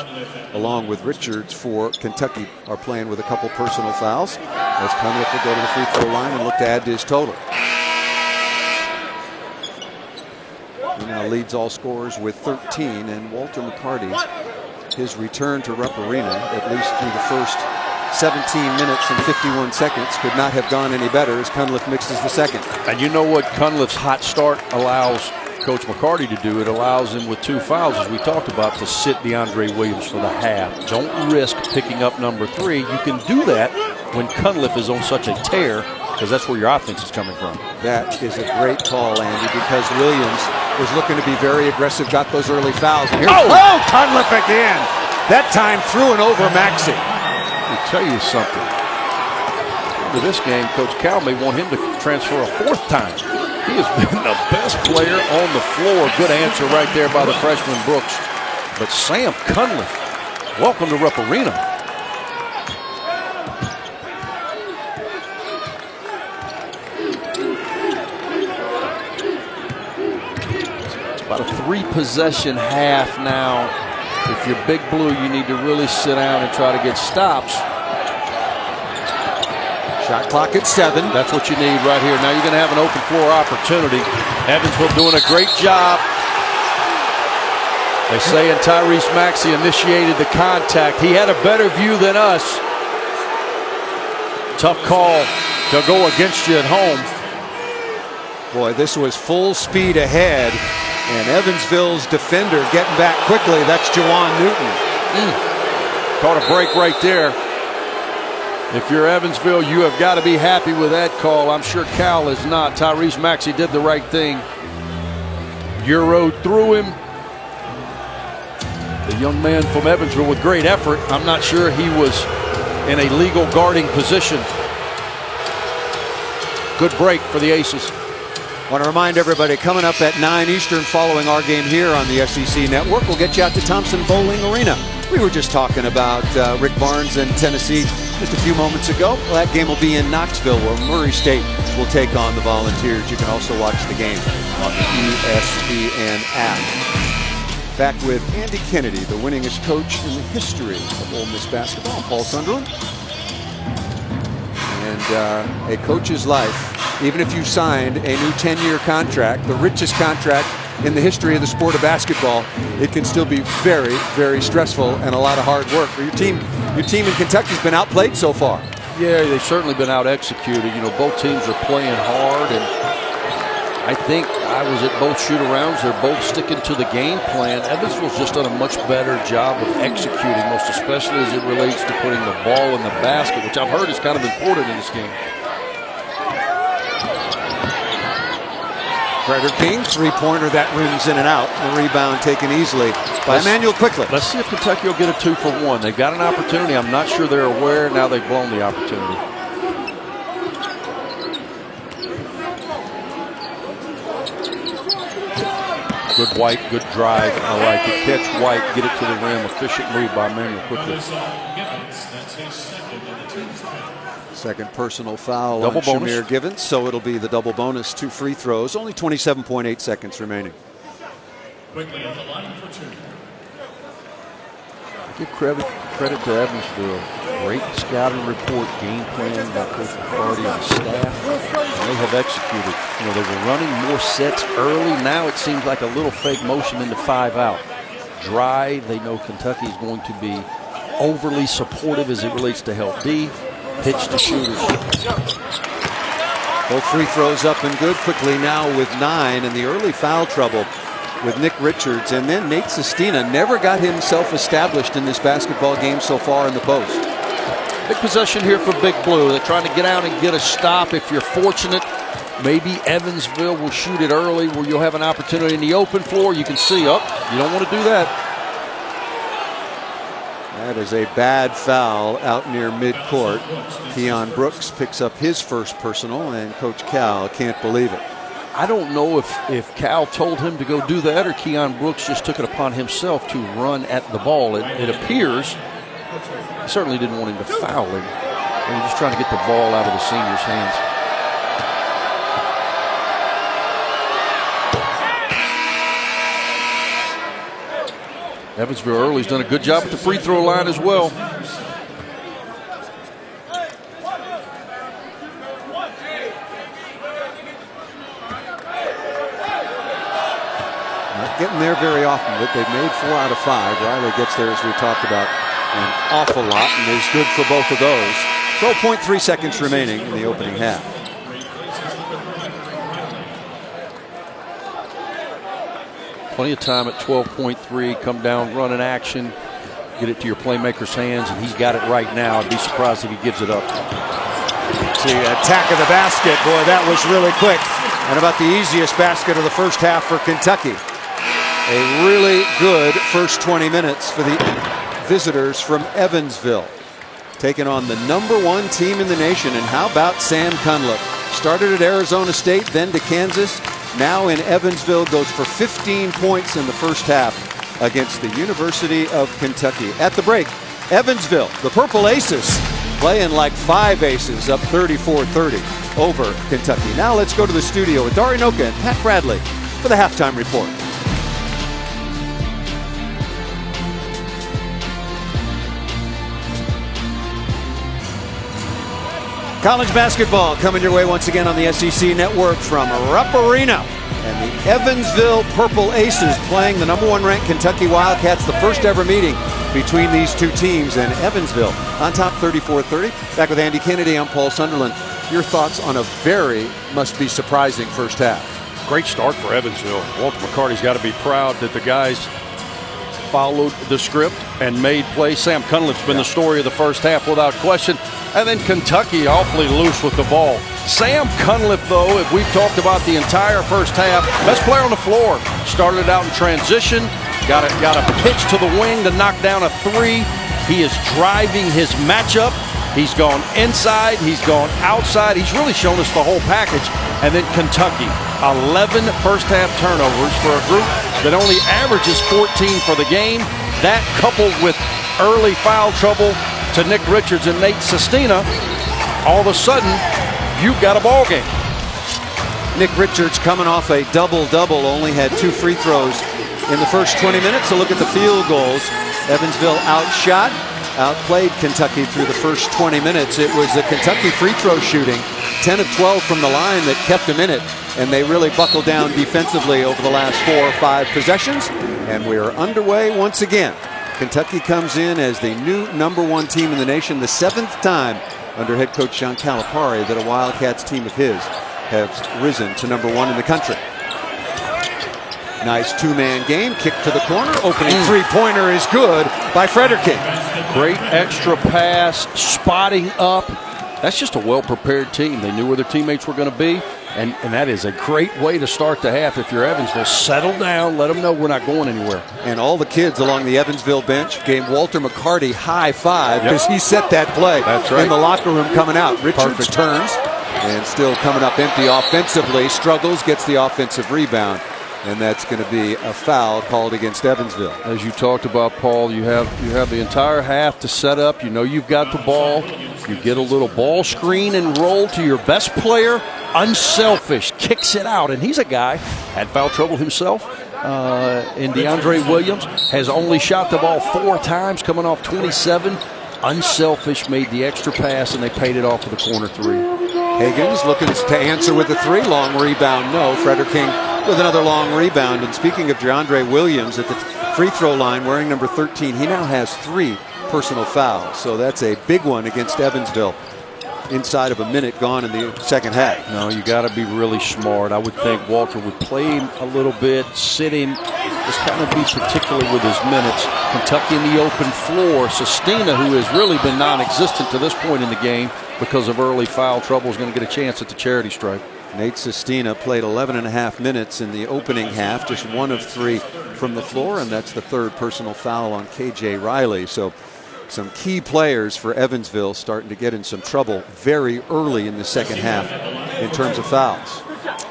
along with Richards for Kentucky, are playing with a couple personal fouls. as Cunliffe will go to the free throw line and look to add to his total. He now leads all scorers with 13, and Walter Mccarty, his return to Rupp Arena, at least through the first 17 minutes and 51 seconds, could not have gone any better as Cunliffe mixes the second. And you know what Cunliffe's hot start allows Coach Mccarty to do? It allows him with 2 fouls, as we talked about, to sit Deandre Williams for the half. Don't risk picking up number 3. You can do that when Cunliffe is on such a tear, because that's where your offense is coming from. That is a great call, Andy, because Williams was looking to be very aggressive, got those early fouls. And Cunliffe again. That time through and over Maxey. Let me tell you something. Into this game, Coach Cal may want him to transfer a 4th time. He has been the best player on the floor. Good answer right there by the freshman Brooks. But Sam Cunliffe, welcome to Rupp Arena. It's about a 3-possession half now. If you're Big Blue, you need to really sit down and try to get stops. Shot clock at 7. That's what you need right here. Now you're going to have an open floor opportunity. Evansville doing a great job. They say and Tyrese Maxey initiated the contact. He had a better view than us. Tough call to go against you at home. Boy, this was full speed ahead. And Evansville's defender getting back quickly. That's Juwan Newton. Caught a break right there. If you're Evansville, you have got to be happy with that call. I'm sure Cal is not. Tyrese Maxey did the right thing. Euro through him. The young man from Evansville with great effort. I'm not sure he was in a legal guarding position. Good break for the Aces. I want to remind everybody, coming up at 9 Eastern following our game here on the SEC Network, we'll get you out to Thompson Bowling Arena. We were just talking about Rick Barnes and Tennessee just a few moments ago. Well, that game will be in Knoxville, where Murray State will take on the Volunteers. You can also watch the game on the ESPN app. Back with Andy Kennedy, the winningest coach in the history of Ole Miss basketball, Paul Sunderland. And a coach's life, even if you signed a new 10-year contract, the richest contract in the history of the sport of basketball, it can still be very, very stressful and a lot of hard work. Your team in Kentucky's been outplayed so far. Yeah, they've certainly been out executed. You know, both teams are playing hard, and I think I was at both shoot-arounds. They're both sticking to the game plan. Evansville's just done a much better job of executing, most especially as it relates to putting the ball in the basket, which I've heard is kind of important in this game. Frederick King, 3-pointer that rims in and out. The rebound taken easily by Immanuel Quickley. Let's see if Kentucky will get a 2-for-1. They've got an opportunity. I'm not sure they're aware. Now they've blown the opportunity. Good White, good drive. I like it. Catch White, get it to the rim. Efficient move by Immanuel Quickley. Second personal foul double on bonus. Shamir Givens, so it'll be the double bonus, 2 free throws. Only 27.8 seconds remaining. Quickley on the line for 2. Give credit to Evansville. Great scouting report, game plan by Coach Mccarty and staff. And they have executed. You know, they were running more sets early. Now it seems like a little fake motion into 5 out. Dry. They know Kentucky is going to be overly supportive as it relates to help D. Pitch to shooters. Both free throws up and good. Quickley now with 9, and the early foul trouble with Nick Richards, and then Nate Sestina never got himself established in this basketball game so far in the post. Big possession here for Big Blue. They're trying to get out and get a stop. If you're fortunate, maybe Evansville will shoot it early where you'll have an opportunity in the open floor. You can see, you don't want to do that. That is a bad foul out near midcourt. Keon Brooks picks up his first personal, and Coach Cal can't believe it. I don't know if Cal told him to go do that, or Keon Brooks just took it upon himself to run at the ball. It appears he certainly didn't want him to foul him. He was just trying to get the ball out of the senior's hands. Evansville early's done a good job at the free throw line as well. getting there very often, but they've made 4 out of 5. Riley gets there, as we talked about, an awful lot, and is good for both of those. 12.3 seconds remaining in the opening half. Plenty of time at 12.3. Come down, run an action, get it to your playmaker's hands, and he's got it right now. I'd be surprised if he gives it up. See, attack of the basket. Boy, that was really quick. And about the easiest basket of the first half for Kentucky. A really good first 20 minutes for the visitors from Evansville, taking on the #1 team in the nation. And how about Sam Cunliffe? Started at Arizona State, then to Kansas, now in Evansville, goes for 15 points in the first half against the University of Kentucky. At the break, Evansville, the Purple Aces, playing like 5 aces, up 34-30 over Kentucky. Now let's go to the studio with Dari Noka and Pat Bradley for the halftime report. College basketball coming your way once again on the SEC Network from Rupp Arena. And the Evansville Purple Aces playing the #1 ranked Kentucky Wildcats. The first ever meeting between these two teams, and Evansville on top 34-30. Back with Andy Kennedy, I'm Paul Sunderland. Your thoughts on a very, must be surprising first half? Great start for Evansville. Walter McCarty's got to be proud that the guys followed the script and made plays. Sam Cunliffe's been the story of the first half without question. And then Kentucky awfully loose with the ball. Sam Cunliffe, though, if we've talked about the entire first half, best player on the floor. Started out in transition, got a pitch to the wing to knock down a 3. He is driving his matchup. He's gone inside, he's gone outside. He's really shown us the whole package. And then Kentucky, 11 first half turnovers for a group that only averages 14 for the game. That coupled with early foul trouble to Nick Richards and Nate Sestina, all of a sudden, you've got a ball game. Nick Richards coming off a double-double, only had 2 free throws in the first 20 minutes. So look at the field goals. Evansville outplayed Kentucky through the first 20 minutes. It was the Kentucky free throw shooting, 10 of 12 from the line, that kept them in it. And they really buckled down defensively over the last 4 or 5 possessions. And we're underway once again. Kentucky comes in as the new #1 team in the nation, the 7th time under head coach John Calipari that a Wildcats team of his has risen to #1 in the country. Nice 2-man game, kick to the corner, opening 3-pointer is good by Frederking. Great extra pass, spotting up. That's just a well-prepared team. They knew where their teammates were going to be, and that is a great way to start the half. If you're Evansville, settle down, let them know we're not going anywhere. And all the kids along the Evansville bench gave Walter McCarty high five because he set that play. That's right. In the locker room coming out. Richards turns and still coming up empty offensively, struggles, gets the offensive rebound. And that's going to be a foul called against Evansville. As you talked about, Paul, you have the entire half to set up. You know you've got the ball. You get a little ball screen and roll to your best player. Unselfish, kicks it out. And he's a guy, had foul trouble himself. And Deandre Williams has only shot the ball 4 times, coming off 27. Unselfish, made the extra pass, and they paid it off with a corner 3. Higgins looking to answer with a 3. Long rebound, no. Frederking with another long rebound. And speaking of Deandre Williams at the free throw line, wearing number 13, he now has 3 personal fouls. So that's a big one against Evansville inside of a minute gone in the second half. No, you got to be really smart. I would think Walter would play him a little bit, sit him, just kind of be particular with his minutes. Kentucky in the open floor. Sestina, who has really been non-existent to this point in the game because of early foul trouble, is going to get a chance at the charity stripe. Nate Sestina played 11.5 minutes in the opening half, just 1 of 3 from the floor, and that's the 3rd personal foul on KJ Riley. So some key players for Evansville starting to get in some trouble very early in the second half in terms of fouls.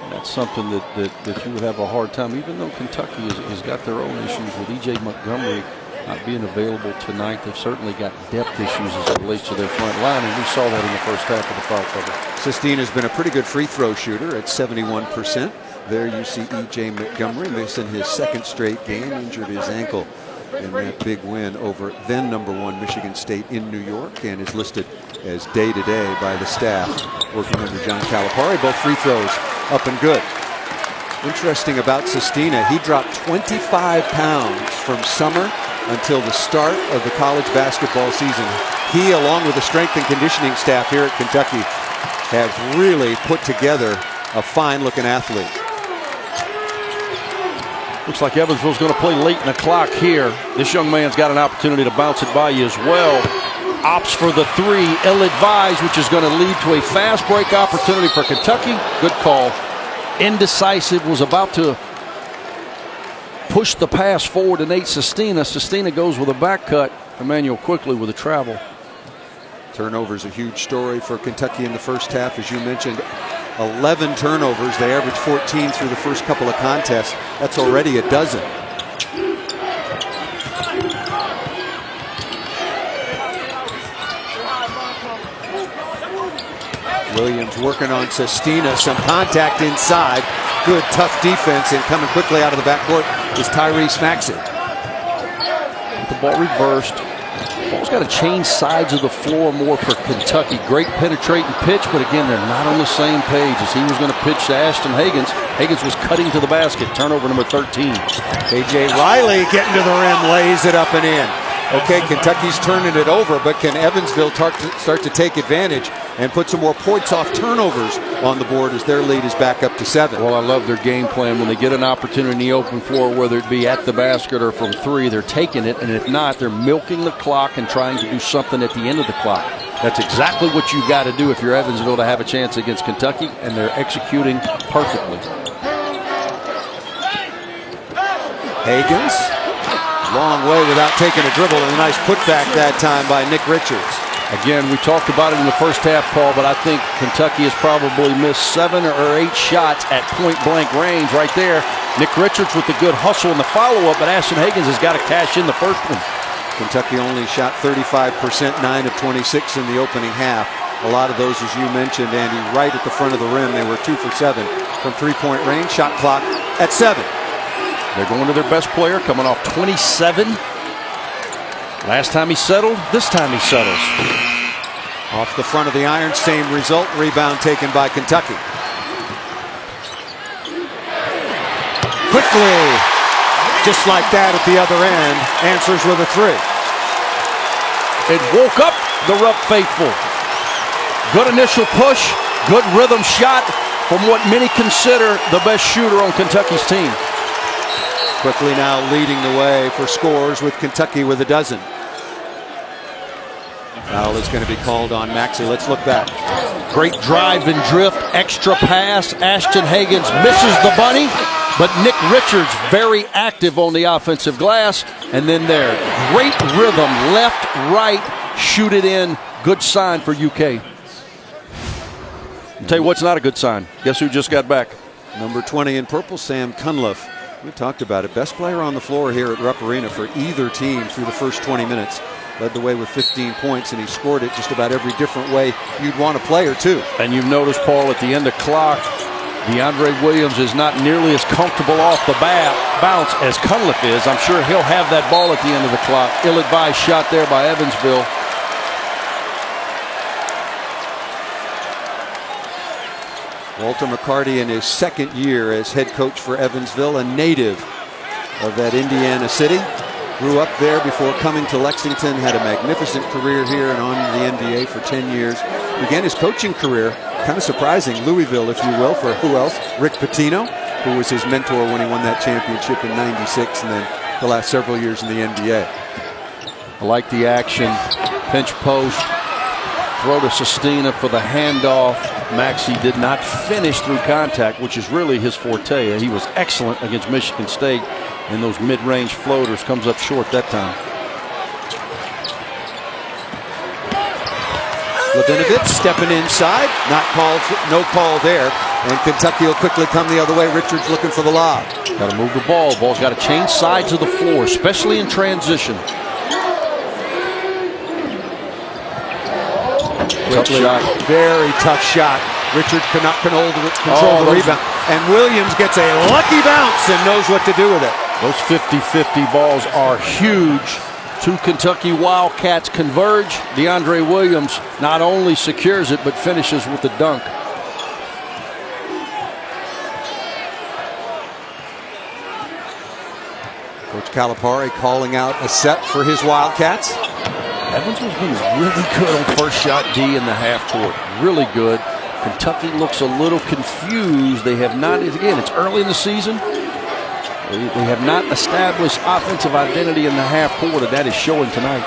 That's something that you would have a hard time, even though Kentucky has got their own issues with E.J. Montgomery not being available tonight. They've certainly got depth issues as it relates to their front line, and we saw that in the first half of the foul trouble. Sestina's been a pretty good free throw shooter at 71%. There you see E.J. Montgomery missing his 2nd straight game, injured his ankle in that big win over then #1 Michigan State in New York, and is listed as day-to-day by the staff working under John Calipari. Both free throws up and good. Interesting about Sestina, he dropped 25 pounds from summer until the start of the college basketball season. He, along with the strength and conditioning staff here at Kentucky, have really put together a fine-looking athlete. Looks like Evansville's going to play late in the clock here. This young man's got an opportunity to bounce it by you as well. Opts for the three, ill-advised, which is going to lead to a fast break opportunity for Kentucky. Good call. Indecisive, was about to push the pass forward to Nate Sestina. Sestina goes with a back cut. Immanuel Quickley with a travel. Turnovers a huge story for Kentucky in the first half, as you mentioned. 11 turnovers. They averaged 14 through the first couple of contests. That's already a dozen. Williams working on Sestina. Some contact inside. Good, tough defense, and coming quickly out of the backcourt is Tyrese Maxey. The ball reversed. Ball's got to change sides of the floor more for Kentucky. Great penetrating pitch, but again, they're not on the same page as he was going to pitch to Ashton Hagans. Hagans was cutting to the basket. Turnover number 13. KJ Riley getting to the rim, lays it up and in. Okay, Kentucky's turning it over, but can Evansville start to take advantage and put some more points off turnovers on the board as their lead is back up to 7? Well, I love their game plan. When they get an opportunity in the open floor, whether it be at the basket or from three, they're taking it, and if not, they're milking the clock and trying to do something at the end of the clock. That's exactly what you've got to do if you're Evansville to have a chance against Kentucky, and they're executing perfectly. Hagans, long way without taking a dribble, and a nice putback that time by Nick Richards. Again, we talked about it in the first half, Paul, but I think Kentucky has probably missed 7 or 8 shots at point-blank range right there. Nick Richards with the good hustle in the follow-up, but Ashton Hagans has got to cash in the first one. Kentucky only shot 35%, 9 of 26 in the opening half. A lot of those, as you mentioned, Andy, right at the front of the rim. They were 2 for 7 from three-point range. Shot clock at 7. They're going to their best player, coming off 27. Last time he settled, this time he settles. Off the front of the iron, same result. Rebound taken by Kentucky. Quickley, just like that at the other end, answers with a 3. It woke up the Rep faithful. Good initial push, good rhythm shot from what many consider the best shooter on Kentucky's team. Quickley now leading the way for scores with Kentucky with a dozen. Foul is going to be called on Maxey. Let's look back. Great drive and drift, extra pass. Ashton Hagans misses the bunny, but Nick Richards very active on the offensive glass. And then there, great rhythm, left, right, shoot it in. Good sign for UK. I'll tell you what's not a good sign. Guess who just got back? Number 20 in purple, Sam Cunliffe. We talked about it. Best player on the floor here at Rupp Arena for either team through the first 20 minutes. Led the way with 15 points, and he scored it just about every different way you'd want a player to. And you've noticed, Paul, at the end of clock, Deandre Williams is not nearly as comfortable off the bounce as Cunliffe is. I'm sure he'll have that ball at the end of the clock. Ill-advised shot there by Evansville. Walter Mccarty in his second year as head coach for Evansville, a native of that Indiana city. Grew up there before coming to Lexington, had a magnificent career here and on in the NBA for 10 years. Began his coaching career, kind of surprising, Louisville, if you will, for who else? Rick Pitino, who was his mentor when he won that championship in '96, and then the last several years in the NBA. I like the action. Pinch post. Throw to Sestina for the handoff. Maxey did not finish through contact, which is really his forte. He was excellent against Michigan State, and those mid-range floaters comes up short that time. Ladinovich stepping inside, not called, no call there, and Kentucky will quickly come the other way. Richards looking for the lob. Got to move the ball. Ball's got to change sides of the floor, especially in transition. Tough shot. Very tough shot. Richards cannot control the rebound. And Williams gets a lucky bounce and knows what to do with it. Those 50-50 balls are huge. 2 Kentucky Wildcats converge. Deandre Williams not only secures it, but finishes with the dunk. Calipari calling out a set for his Wildcats. Evansville's been really good on first shot D in the half court. Really good. Kentucky looks a little confused. They have not, again, it's early in the season. They have not established offensive identity in the half court, and that is showing tonight.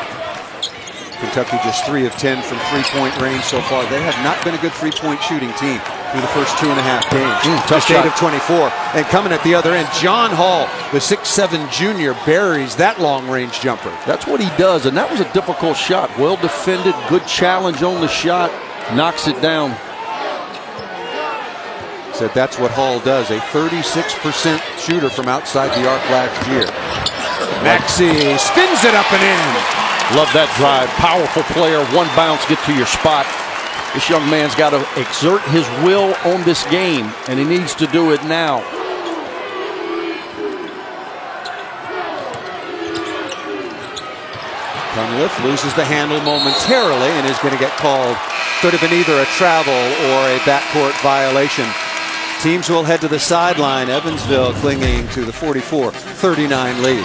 Kentucky just 3 of 10 from three-point range so far. They have not been a good three-point shooting team through the first 2.5 games. Tough just 8 shot. of 24. And coming at the other end, John Hall, the 6'7" junior, buries that long-range jumper. That's what he does, and that was a difficult shot. Well defended, good challenge on the shot, knocks it down. Said that's what Hall does, a 36% shooter from outside the arc last year. Maxey spins it up and in. Love that drive. Powerful player. One bounce, get to your spot. This young man's got to exert his will on this game, and he needs to do it now. Cunliffe loses the handle momentarily and is going to get called. Could have been either a travel or a backcourt violation. Teams will head to the sideline. Evansville clinging to the 44-39 lead.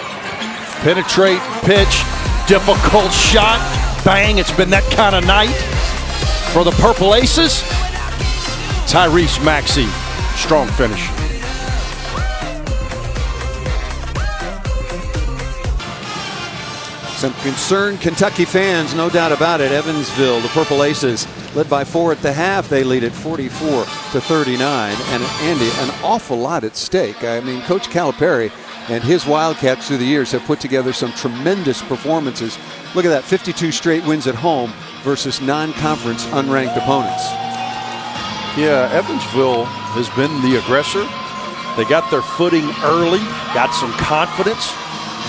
Penetrate, pitch, difficult shot. Bang, it's been that kind of night for the Purple Aces. Tyrese Maxey, strong finish. Some concerned Kentucky fans, no doubt about it. Evansville, the Purple Aces, led by 4 at the half. They lead at 44-39. And Andy, an awful lot at stake. I mean, Coach Calipari and his Wildcats through the years have put together some tremendous performances. Look at that, 52 straight wins at home versus non-conference unranked opponents. Yeah, Evansville has been the aggressor. They got their footing early, got some confidence,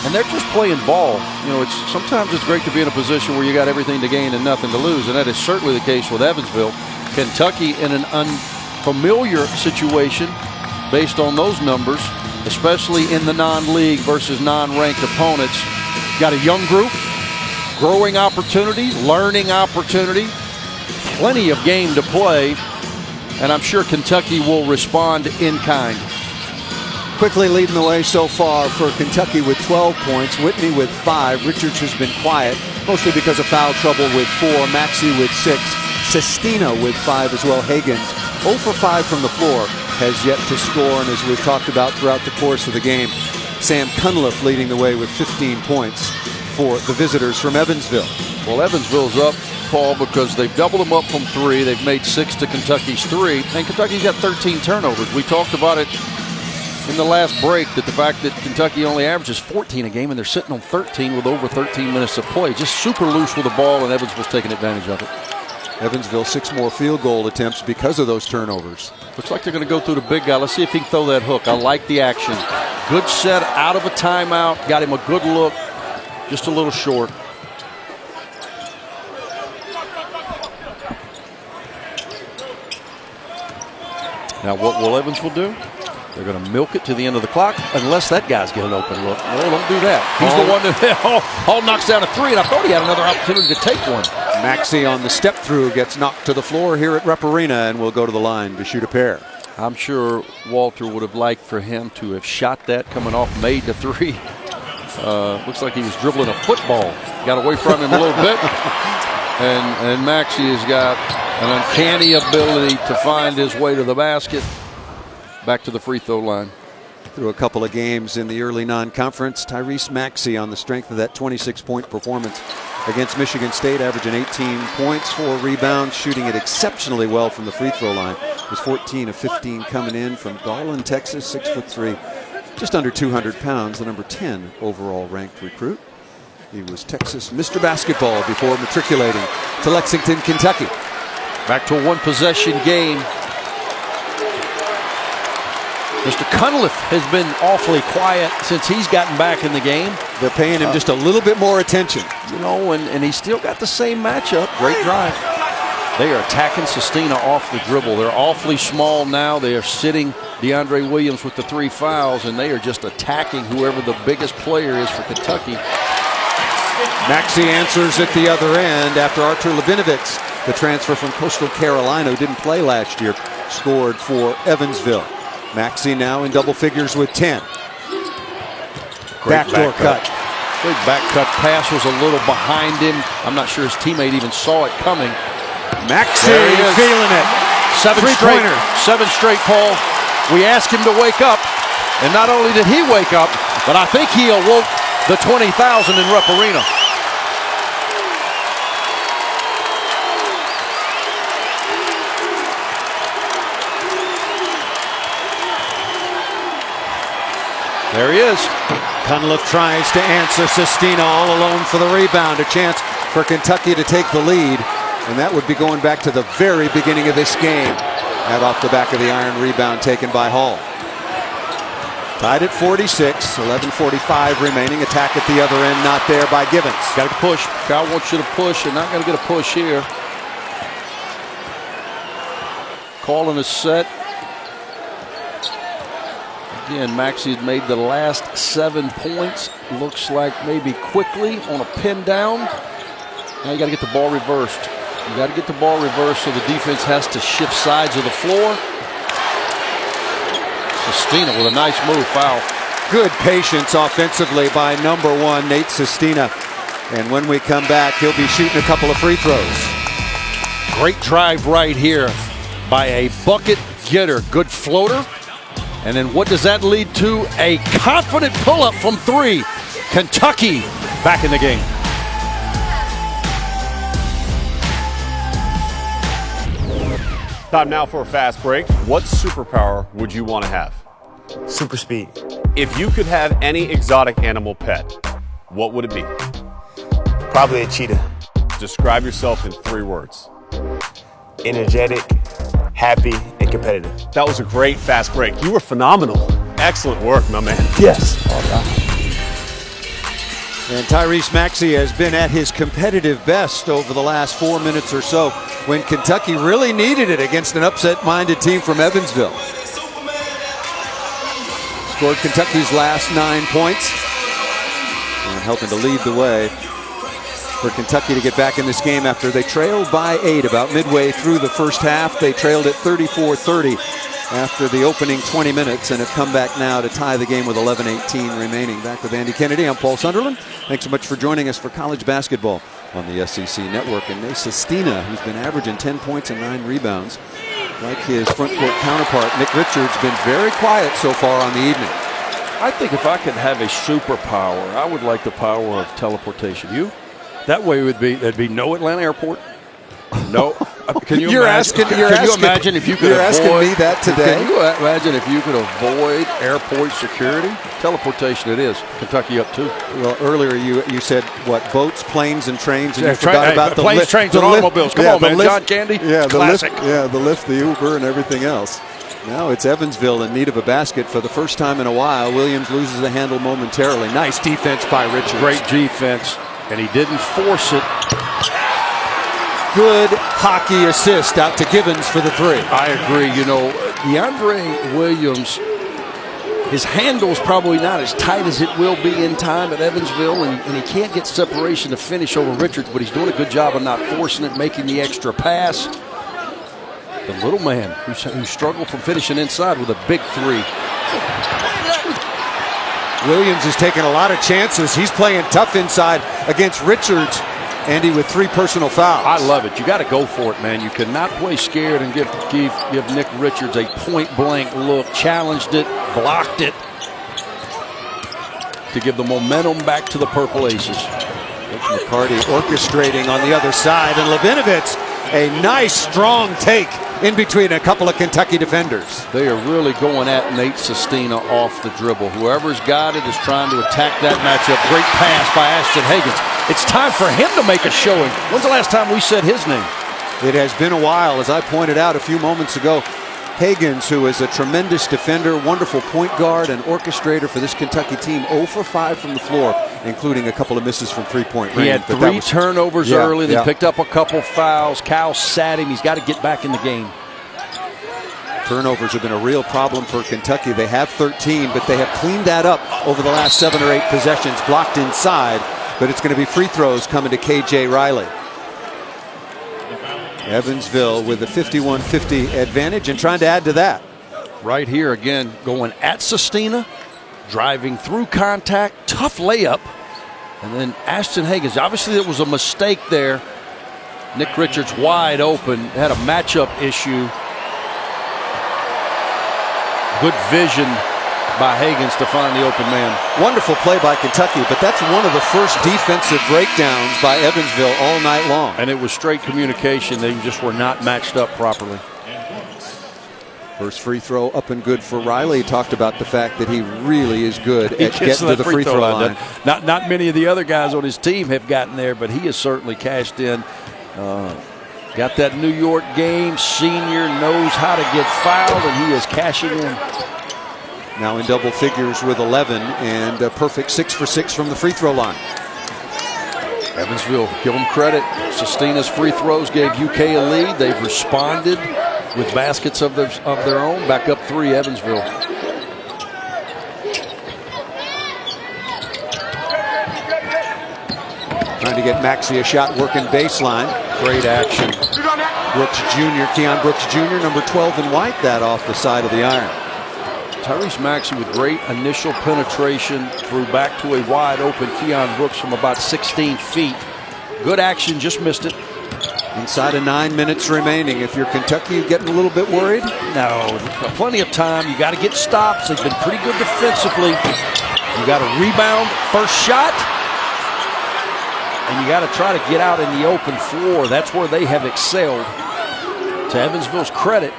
and they're just playing ball. You know, sometimes it's great to be in a position where you got everything to gain and nothing to lose, and that is certainly the case with Evansville. Kentucky in an unfamiliar situation based on those numbers, especially in the non-league versus non-ranked opponents. Got a young group, growing opportunity, learning opportunity, plenty of game to play, and I'm sure Kentucky will respond in kind. Quickly leading the way so far for Kentucky with 12 points. Whitney with 5. Richards has been quiet, mostly because of foul trouble with 4. Maxey with 6. Sestina with 5 as well. Higgins 0 for 5 from the floor, has yet to score, and as we've talked about throughout the course of the game, Sam Cunliffe leading the way with 15 points for the visitors from Evansville. Well, Evansville's up, Paul, because they've doubled them up from 3. They've made 6 to Kentucky's 3, and Kentucky's got 13 turnovers. We talked about it in the last break, that the fact that Kentucky only averages 14 a game, and they're sitting on 13 with over 13 minutes of play. Just super loose with the ball, and Evansville's taking advantage of it. Evansville 6 more field goal attempts because of those turnovers. Looks like they're going to go through the big guy. Let's see if he can throw that hook. I like the action. Good set out of a timeout. Got him a good look. Just a little short. Now what will Evansville do? They're going to milk it to the end of the clock unless that guy's getting an open look. No, don't do that. He's the one that Hall knocks down a 3, and I thought he had another opportunity to take one. Maxey on the step through gets knocked to the floor here at Rupp Arena and will go to the line to shoot a pair. I'm sure Walter would have liked for him to have shot that coming off, made the 3. Looks like he was dribbling a football. Got away from him a little bit. And Maxey has got an uncanny ability to find his way to the basket. Back to the free throw line. Through a couple of games in the early non-conference, Tyrese Maxey on the strength of that 26-point performance against Michigan State, averaging 18 points, 4 rebounds, shooting it exceptionally well from the free throw line. Was 14 of 15 coming in from Garland, Texas, 6'3", just under 200 pounds, the number 10 overall ranked recruit. He was Texas Mr. Basketball before matriculating to Lexington, Kentucky. Back to a one-possession game. Mr. Cunliffe has been awfully quiet since he's gotten back in the game. They're paying him just a little bit more attention. You know, and he's still got the same matchup. Great drive. They are attacking Sestina off the dribble. They're awfully small now. They are sitting Deandre Williams with the 3 fouls, and they are just attacking whoever the biggest player is for Kentucky. Maxey answers at the other end after Artur Levinovitz, the transfer from Coastal Carolina, who didn't play last year, scored for Evansville. Maxey now in double figures with 10. backdoor cut. Big back cut pass was a little behind him. I'm not sure his teammate even saw it coming. Maxey feeling it. Seven straight, Paul. We asked him to wake up, and not only did he wake up, but I think he awoke the 20,000 in Rep Arena. There he is. Cunliffe tries to answer. Sestina all alone for the rebound. A chance for Kentucky to take the lead. And that would be going back to the very beginning of this game. That off the back of the iron rebound taken by Hall. Tied at 46, 11:45 remaining. Attack at the other end, not there by Givens. Got to push. Kyle wants you to push. You're not going to get a push here. Calling a set. Again, Maxey had made the last 7 points. Looks like maybe Quickley on a pin down. Now you got to get the ball reversed. You got to get the ball reversed so the defense has to shift sides of the floor. Sestina with a nice move, foul. Good patience offensively by number 1, Nate Sestina. And when we come back, he'll be shooting a couple of free throws. Great drive right here by a bucket getter. Good floater. And then what does that lead to? A confident pull-up from 3. Kentucky back in the game. Time now for a fast break. What superpower would you want to have? Super speed. If you could have any exotic animal pet, what would it be? Probably a cheetah. Describe yourself in 3 words. Energetic, happy, and competitive. That was a great fast break. You were phenomenal. Excellent work, my man. Yes. And Tyrese Maxey has been at his competitive best over the last 4 minutes or so when Kentucky really needed it against an upset-minded team from Evansville. Scored Kentucky's last 9 points and helping to lead the way for Kentucky to get back in this game after they trailed by 8 about midway through the first half. They trailed at 34-30 after the opening 20 minutes and have come back now to tie the game with 11:18 remaining. Back with Andy Kennedy, I'm Paul Sunderland. Thanks so much for joining us for college basketball on the SEC Network. And Nate Sestina, who's been averaging 10 points and 9 rebounds, like his front court counterpart, Nick Richards, been very quiet so far on the evening. I think if I could have a superpower, I would like the power of teleportation. You? That way there'd be no Atlanta airport. No. Can you imagine? Can you imagine if you could avoid me that today? Can you imagine if you could avoid airport security? Teleportation it is. Kentucky up 2. Well, earlier you said what, boats, planes, and trains, and you forgot about the planes, lift, trains, and automobiles. Come on, man. Lift, John Candy. Yeah, classic. The lift, the Uber, and everything else. Now it's Evansville in need of a basket for the first time in a while. Williams loses the handle momentarily. Nice defense by Richards. Great defense, and he didn't force it. Good hockey assist out to Givens for the 3. I agree. You know, Deandre Williams, his handle's probably not as tight as it will be in time at Evansville, and he can't get separation to finish over Richards, but he's doing a good job of not forcing it, making the extra pass. The little man who struggled from finishing inside with a big 3. Williams is taking a lot of chances. He's playing tough inside against Richards. Andy with 3 personal fouls. I love it. You got to go for it, man. You cannot play scared and give Nick Richards a point-blank look. Challenged it, blocked it to give the momentum back to the Purple Aces. Mccarty orchestrating on the other side, and Levinovitz, a nice strong take in between a couple of Kentucky defenders. They are really going at Nate Sestina off the dribble. Whoever's got it is trying to attack that matchup. Great pass by Ashton Higgins. It's time for him to make a showing. When's the last time we said his name? It has been a while, as I pointed out a few moments ago. Higgins, who is a tremendous defender, wonderful point guard, and orchestrator for this Kentucky team, 0 for 5 from the floor, including a couple of misses from three-point range. He had 3 turnovers early, then picked up a couple fouls. Cal sat him. He's got to get back in the game. Turnovers have been a real problem for Kentucky. They have 13, but they have cleaned that up over the last 7 or 8 possessions, blocked inside, but it's going to be free throws coming to K.J. Riley. Evansville with a 51-50 advantage and trying to add to that. Right here again, going at Sestina. driving through contact, tough layup. And then Ashton Hagans, obviously it was a mistake there. Nick Richards wide open, had a matchup issue. Good vision by Hagans to find the open man. Wonderful play by Kentucky, but that's one of the first defensive breakdowns by Evansville all night long. And it was straight communication. They just were not matched up properly. First free throw up and good for Riley. He talked about the fact that he really is good at getting to the free throw line. Not many of the other guys on his team have gotten there, but he has certainly cashed in. Got that New York game. Senior knows how to get fouled, and he is cashing in. Now in double figures with 11 and a perfect 6 for 6 from the free throw line. Evansville, give them credit. Sestina's free throws gave UK a lead. They've responded with baskets of their own. Back up 3, Evansville. Trying to get Maxey a shot working baseline. Great action. Brooks Jr., Keon Brooks Jr., number 12 in white, that off the side of the iron. Tyrese Maxey with great initial penetration, threw back to a wide open Keon Brooks from about 16 feet. Good action, just missed it. Inside of 9 minutes remaining. If you're Kentucky, you getting a little bit worried? No, plenty of time. You got to get stops. They've been pretty good defensively. You got to rebound first shot, and you got to try to get out in the open floor. That's where they have excelled. To Evansville's credit,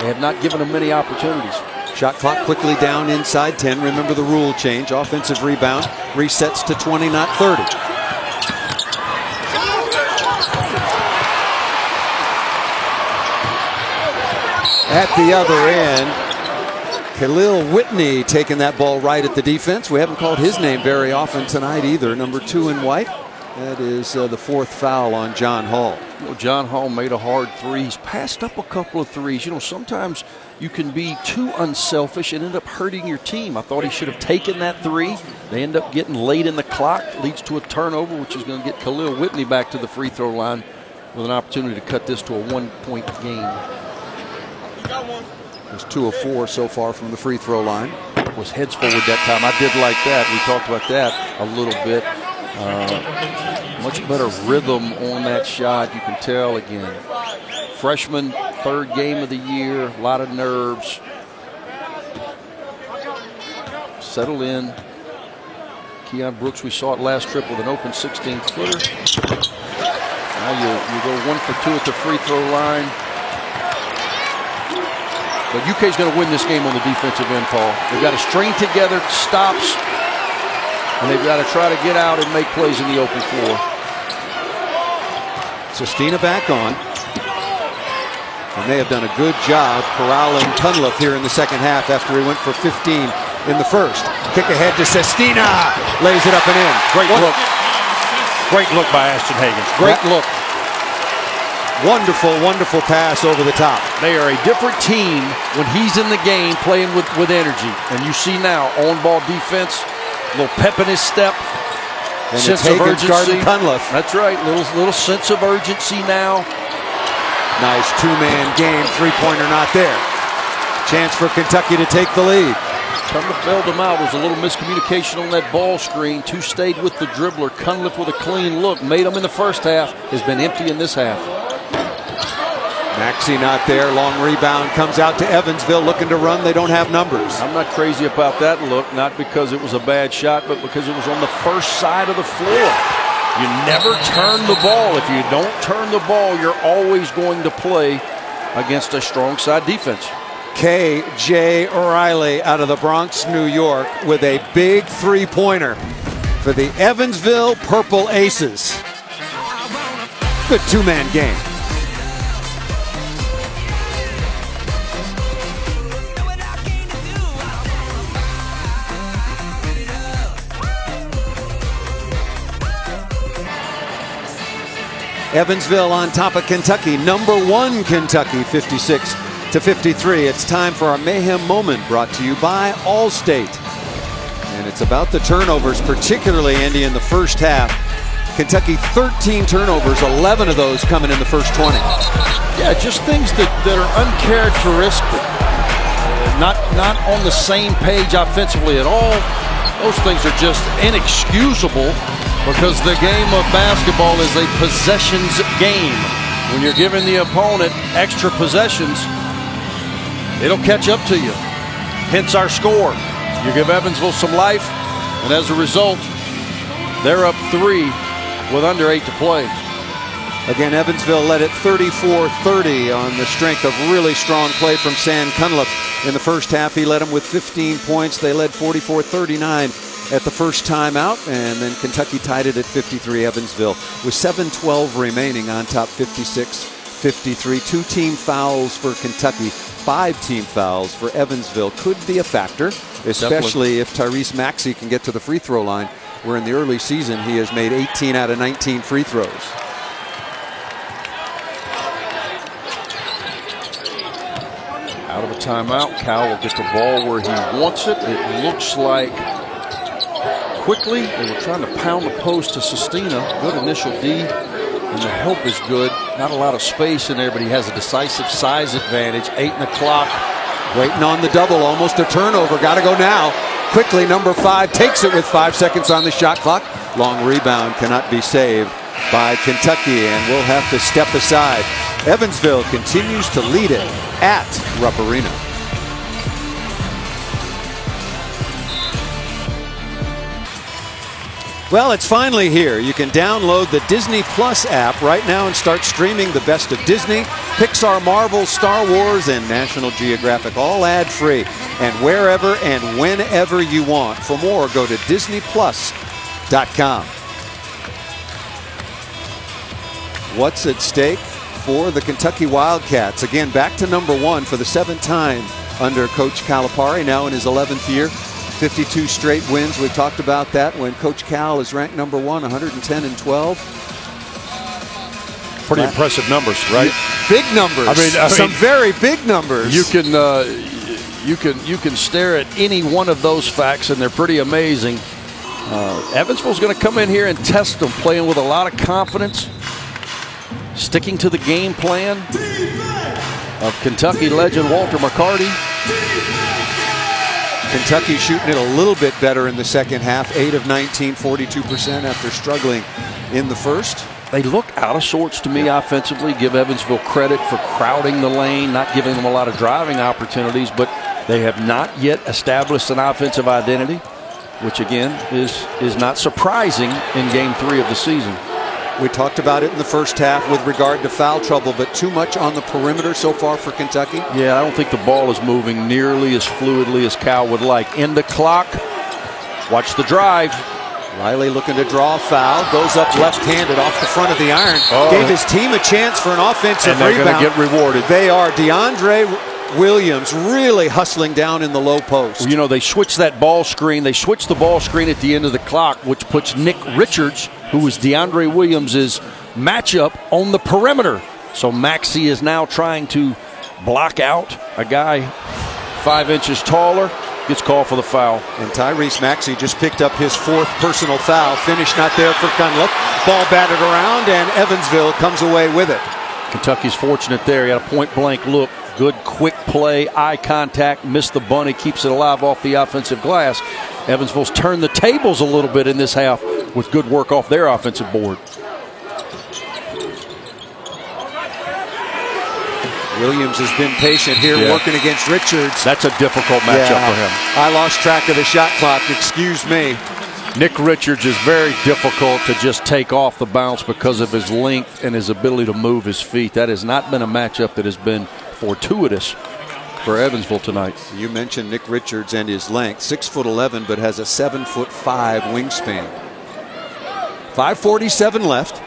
they have not given them many opportunities. Shot clock quickly down inside 10. Remember the rule change. Offensive rebound resets to 20, not 30. At the other end, Khalil Whitney taking that ball right at the defense. We haven't called his name very often tonight either. Number 2 in white. That is the 4th foul on John Hall. Well, John Hall made a hard three. He's passed up a couple of threes. You know, sometimes you can be too unselfish and end up hurting your team. I thought he should have taken that three. They end up getting late in the clock. Leads to a turnover, which is going to get Khalil Whitney back to the free throw line with an opportunity to cut this to a 1-point game. There's 2 of 4 so far from the free throw line. Was heads forward that time. I did like that. We talked about that a little bit. Much better rhythm on that shot. You can tell again. Freshman, 3rd game of the year. A lot of nerves. Settle in. Keon Brooks, we saw it last trip with an open 16-footer. Now you go 1 for 2 at the free throw line. But UK's going to win this game on the defensive end, Paul. They've got to string together stops, and they've got to try to get out and make plays in the open floor. Sestina back on. And they have done a good job corralling Cunliffe here in the second half after he went for 15 in the first. Kick ahead to Sestina. Lays it up and in. Great look. Great look by Ashton Hagans. Great look. Wonderful, wonderful pass over the top. They are a different team when he's in the game playing with energy. And you see now, on-ball defense, a little pep in his step, and sense of urgency. Cunliffe. That's right, little sense of urgency now. Nice 2-man game, 3-pointer not there. Chance for Kentucky to take the lead. Cunliffe bailed him out. There was a little miscommunication on that ball screen. 2 stayed with the dribbler. Cunliffe with a clean look. Made him in the first half. Has been empty in this half. Maxey not there. Long rebound comes out to Evansville looking to run. They don't have numbers. I'm not crazy about that look, not because it was a bad shot, but because it was on the first side of the floor. You never turn the ball. If you don't turn the ball, you're always going to play against a strong side defense. K.J. Riley out of the Bronx, New York, with a big 3-pointer for the Evansville Purple Aces. Good 2-man game. Evansville on top of Kentucky. Number 1 Kentucky, 56-53. It's time for our Mayhem Moment, brought to you by Allstate. And it's about the turnovers, particularly, Andy, in the first half. Kentucky 13 turnovers, 11 of those coming in the first 20. Yeah, just things that are uncharacteristic. not on the same page offensively at all. Those things are just inexcusable because the game of basketball is a possessions game. When you're giving the opponent extra possessions, it'll catch up to you. Hence our score. You give Evansville some life, and as a result, they're up 3 with under 8 to play. Again, Evansville led it 34-30 on the strength of really strong play from Cunliffe. In the first half, he led them with 15 points. They led 44-39 at the first time out, and then Kentucky tied it at 53. Evansville with 7:12 remaining on top, 56-53. 2 team fouls for Kentucky, 5 team fouls for Evansville. Could be a factor, especially if Tyrese Maxey can get to the free throw line, where in the early season he has made 18 out of 19 free throws. Out of a timeout, Cal will get the ball where he wants it. It looks like Quickley. They were trying to pound the post to Sestina. Good initial D, and the help is good. Not a lot of space in there, but he has a decisive size advantage. 8 on the clock. Waiting on the double, almost a turnover. Got to go now. Quickley, number 5, takes it with 5 seconds on the shot clock. Long rebound cannot be saved by Kentucky, and will have to step aside. Evansville continues to lead it at Rupp Arena. Well, it's finally here. You can download the Disney Plus app right now and start streaming the best of Disney, Pixar, Marvel, Star Wars, and National Geographic, all ad-free, and wherever and whenever you want. For more, go to DisneyPlus.com. What's at stake for the Kentucky Wildcats? Again, back to number 1 for the 7th time under Coach Calipari, now in his 11th year. 52 straight wins. We talked about that when Coach Cal is ranked number 1, 110-12. Pretty impressive numbers, right? Big numbers. I mean, some very big numbers. You can stare at any one of those facts, and they're pretty amazing. Evansville's going to come in here and test them, playing with a lot of confidence, sticking to the game plan of Kentucky legend Walter Mccarty. Kentucky shooting it a little bit better in the second half. 8 of 19, 42% after struggling in the first. They look out of sorts to me offensively. Give Evansville credit for crowding the lane, not giving them a lot of driving opportunities, but they have not yet established an offensive identity, which again is not surprising in game 3 of the season. We talked about it in the first half with regard to foul trouble, but too much on the perimeter so far for Kentucky. Yeah, I don't think the ball is moving nearly as fluidly as Cal would like. In the clock. Watch the drive. Riley looking to draw a foul. Goes up left-handed off the front of the iron. Gave his team a chance for an offensive rebound. And they're going to get rewarded. They are. Deandre Williams really hustling down in the low post. Well, you know, they switched that ball screen. They switched the ball screen at the end of the clock, which puts Nick Richards, who is Deandre Williams' matchup, on the perimeter. So Maxey is now trying to block out a guy 5 inches taller. Gets called for the foul. And Tyrese Maxey just picked up his 4th personal foul. Finish not there for Cunliffe. Ball batted around, and Evansville comes away with it. Kentucky's fortunate there. He had a point-blank look. Good quick play, eye contact, missed the bunny, keeps it alive off the offensive glass. Evansville's turned the tables a little bit in this half with good work off their offensive board. Williams has been patient here, working against Richards. That's a difficult matchup for him. I lost track of the shot clock, excuse me. Nick Richards is very difficult to just take off the bounce because of his length and his ability to move his feet. That has not been a matchup that has been fortuitous for Evansville tonight. You mentioned Nick Richards and his length. 6'11", but has a 7'5" wingspan. 5:47 left.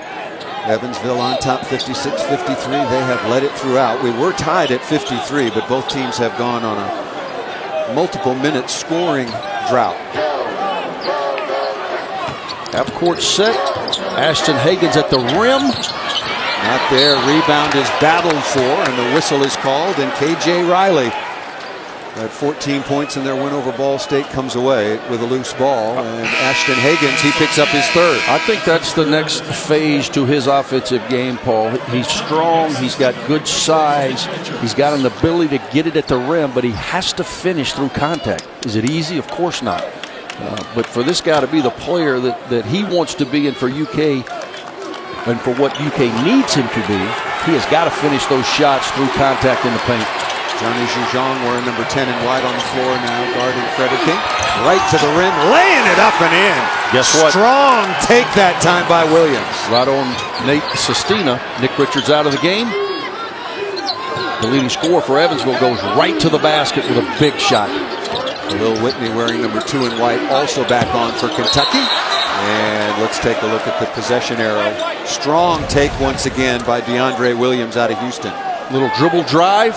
Evansville on top, 56-53. They have led it throughout. We were tied at 53, but both teams have gone on a multiple minute scoring drought. Half court set. Ashton Hagans at the rim. Not there. Rebound is battled for, and the whistle is called, and K.J. Riley At 14 points in their win over Ball State comes away with a loose ball. And Ashton Hagans, he picks up his third. I think that's the next phase to his offensive game, Paul. He's strong. He's got good size. He's got an ability to get it at the rim, but he has to finish through contact. Is it easy? Of course not. But for this guy to be the player that he wants to be and for UK and for what UK needs him to be, he has got to finish those shots through contact in the paint. Johnny Juzang wearing number 10 in white on the floor now, guarding Frederick King. Right to the rim, laying it up and in. Guess what? Strong take that time by Williams. Right on Nate Sestina. Nick Richards out of the game. The leading scorer for Evansville goes right to the basket with a big shot. Khalil Whitney wearing number 2 in white, also back on for Kentucky. And let's take a look at the possession arrow. Strong take once again by Deandre Williams out of Houston. Little dribble drive.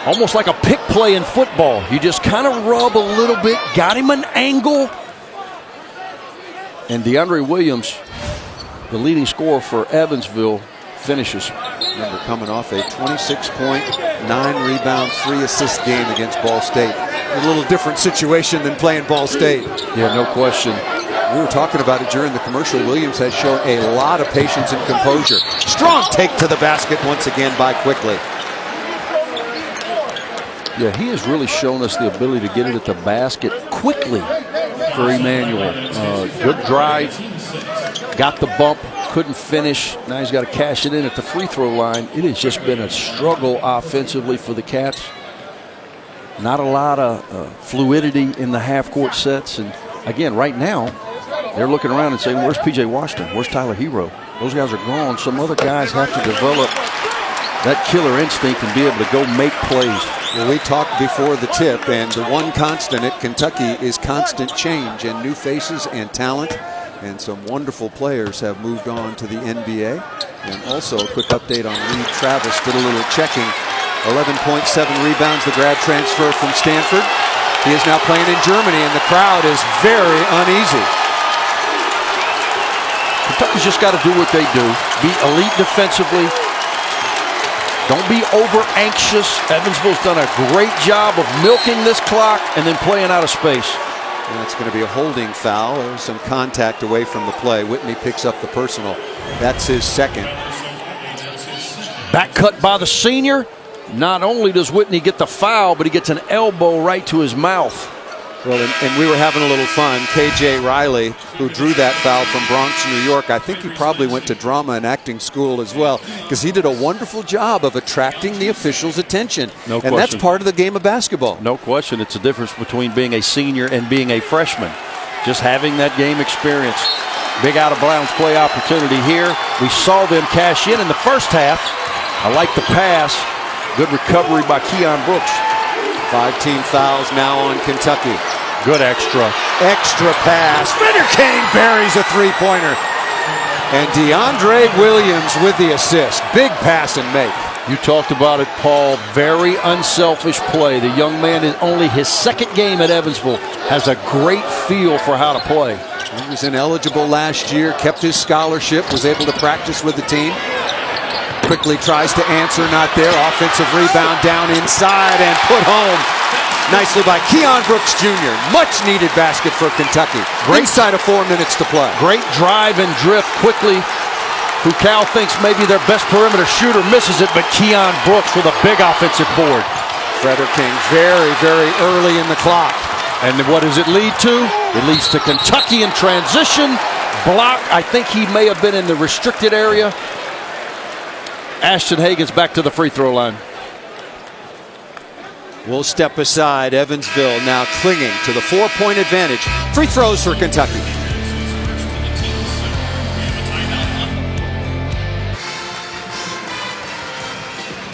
Almost like a pick play in football. You just kind of rub a little bit, got him an angle. And Deandre Williams, the leading scorer for Evansville, finishes. Remember, coming off a 26-point, 9-rebound, 3-assist game against Ball State. A little different situation than playing Ball State. Yeah, no question. We were talking about it during the commercial. Williams has shown a lot of patience and composure. Strong take to the basket once again by Quickley. Yeah, he has really shown us the ability to get it at the basket quickly for Immanuel. Good drive, got the bump, couldn't finish. Now he's got to cash it in at the free throw line. It has just been a struggle offensively for the Cats. Not a lot of fluidity in the half-court sets. And again, right now, they're looking around and saying, where's P.J. Washington? Where's Tyler Hero? Those guys are gone. Some other guys have to develop that killer instinct and be able to go make plays. Well, we talked before the tip, and the one constant at Kentucky is constant change and new faces and talent. And some wonderful players have moved on to the NBA. And also a quick update on Reed Travis, did a little checking. 11.7 rebounds, the grad transfer from Stanford. He is now playing in Germany, and the crowd is very uneasy. Kentucky's just got to do what they do. Be elite defensively. Don't be over anxious. Evansville's done a great job of milking this clock and then playing out of space. And it's going to be a holding foul. There's some contact away from the play. Whitney picks up the personal. That's his second. Back cut by the senior. Not only does Whitney get the foul, but he gets an elbow right to his mouth. Well, and we were having a little fun. K.J. Riley, who drew that foul from Bronx, New York, I think he probably went to drama and acting school as well, because he did a wonderful job of attracting the officials' attention. No question. And that's part of the game of basketball. No question. It's the difference between being a senior and being a freshman. Just having that game experience. Big out-of-bounds play opportunity here. We saw them cash in the first half. I like the pass. Good recovery by Keon Brooks. 5 team fouls now on Kentucky. Good extra. Extra pass. Frederick King buries a three-pointer. And Deandre Williams with the assist. Big pass and make. You talked about it, Paul. Very unselfish play. The young man is only his second game at Evansville. Has a great feel for how to play. He was ineligible last year. Kept his scholarship. Was able to practice with the team. Quickly tries to answer, not there. Offensive rebound down inside and put home nicely by Keon Brooks Jr. Much needed basket for Kentucky. Great side of 4 minutes to play. Great drive and drift Quickley, who Cal thinks may be their best perimeter shooter, misses it, but Keon Brooks with a big offensive board. Frederick King very, very early in the clock. And what does it lead to? It leads to Kentucky in transition. Block, I think he may have been in the restricted area. Ashton Hagans back to the free throw line. We'll step aside. Evansville now clinging to the 4-point advantage. Free throws for Kentucky.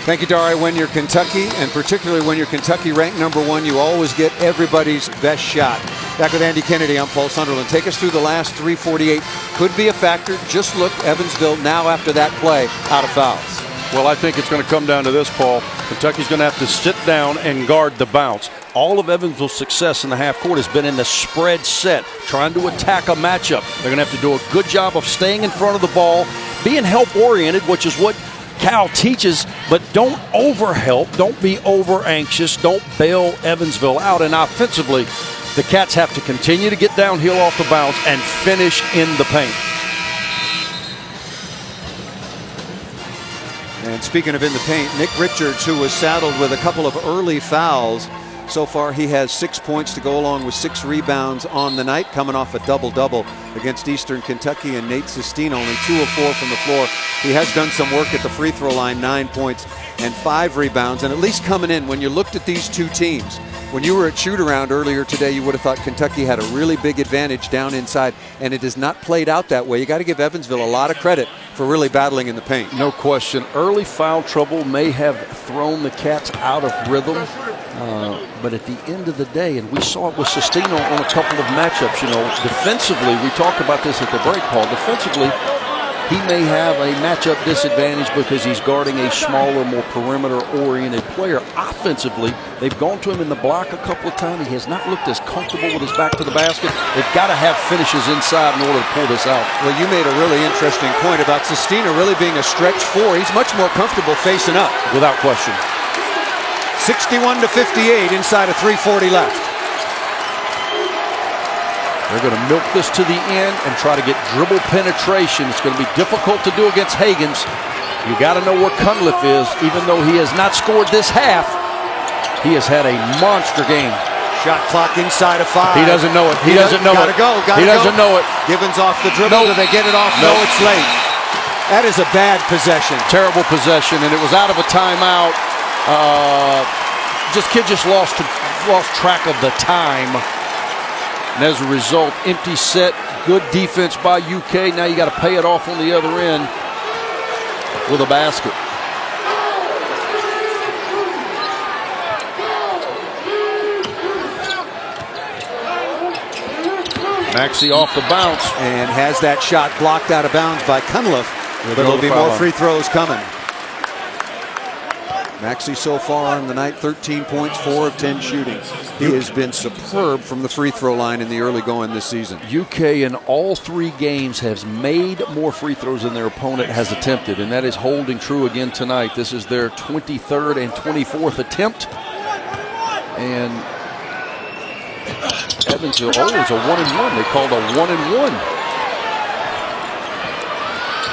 Thank you, Dari. When you're Kentucky, and particularly when you're Kentucky ranked #1, you always get everybody's best shot. Back with Andy Kennedy, I'm Paul Sunderland. Take us through the last 3:48. Could be a factor. Just look, Evansville now after that play out of fouls. Well, I think it's going to come down to this, Paul. Kentucky's going to have to sit down and guard the bounce. All of Evansville's success in the half court has been in the spread set, trying to attack a matchup. They're going to have to do a good job of staying in front of the ball, being help-oriented, which is what Cal teaches, but don't overhelp, don't be over anxious, don't bail Evansville out. And offensively, the Cats have to continue to get downhill off the bounce and finish in the paint. And speaking of in the paint, Nick Richards, who was saddled with a couple of early fouls. So far, he has 6 points to go along with 6 rebounds on the night, coming off a double-double against Eastern Kentucky. And Nate Sestina, only 2 of 4 from the floor. He has done some work at the free throw line, 9 points and 5 rebounds. And at least coming in, when you looked at these two teams, when you were at shoot-around earlier today, you would have thought Kentucky had a really big advantage down inside, and it has not played out that way. You got to give Evansville a lot of credit for really battling in the paint. No question. Early foul trouble may have thrown the Cats out of rhythm. But at the end of the day, and we saw it with Sestina on a couple of matchups, you know, defensively, we talked about this at the break, Paul. Defensively, he may have a matchup disadvantage because he's guarding a smaller, more perimeter-oriented player. Offensively, they've gone to him in the block a couple of times. He has not looked as comfortable with his back to the basket. They've got to have finishes inside in order to pull this out. Well, you made a really interesting point about Sestina really being a stretch 4. He's much more comfortable facing up. Without question. 61-58 inside of 3:40 left. They're going to milk this to the end and try to get dribble penetration. It's going to be difficult to do against Hagans. You got to know where Cunliffe is. Even though he has not scored this half, he has had a monster game. Shot clock inside of 5. He doesn't know it. He doesn't know it. He doesn't know it. Gibbons off the dribble. Do they get it off? No, it's late. That is a bad possession. Terrible possession, and it was out of a timeout. Kid just lost track of the time. And as a result, empty set, good defense by UK. Now you got to pay it off on the other end with a basket. Maxey off the bounce. And has that shot blocked out of bounds by Cunliffe. But there'll be more free throws coming. Maxey so far on the night, 13 points, 4 of 10 shooting. He has been superb from the free throw line in the early going this season. UK in all 3 games has made more free throws than their opponent has attempted, and that is holding true again tonight. This is their 23rd and 24th attempt. And Evansville, it's a 1-and-1. They called a 1-and-1.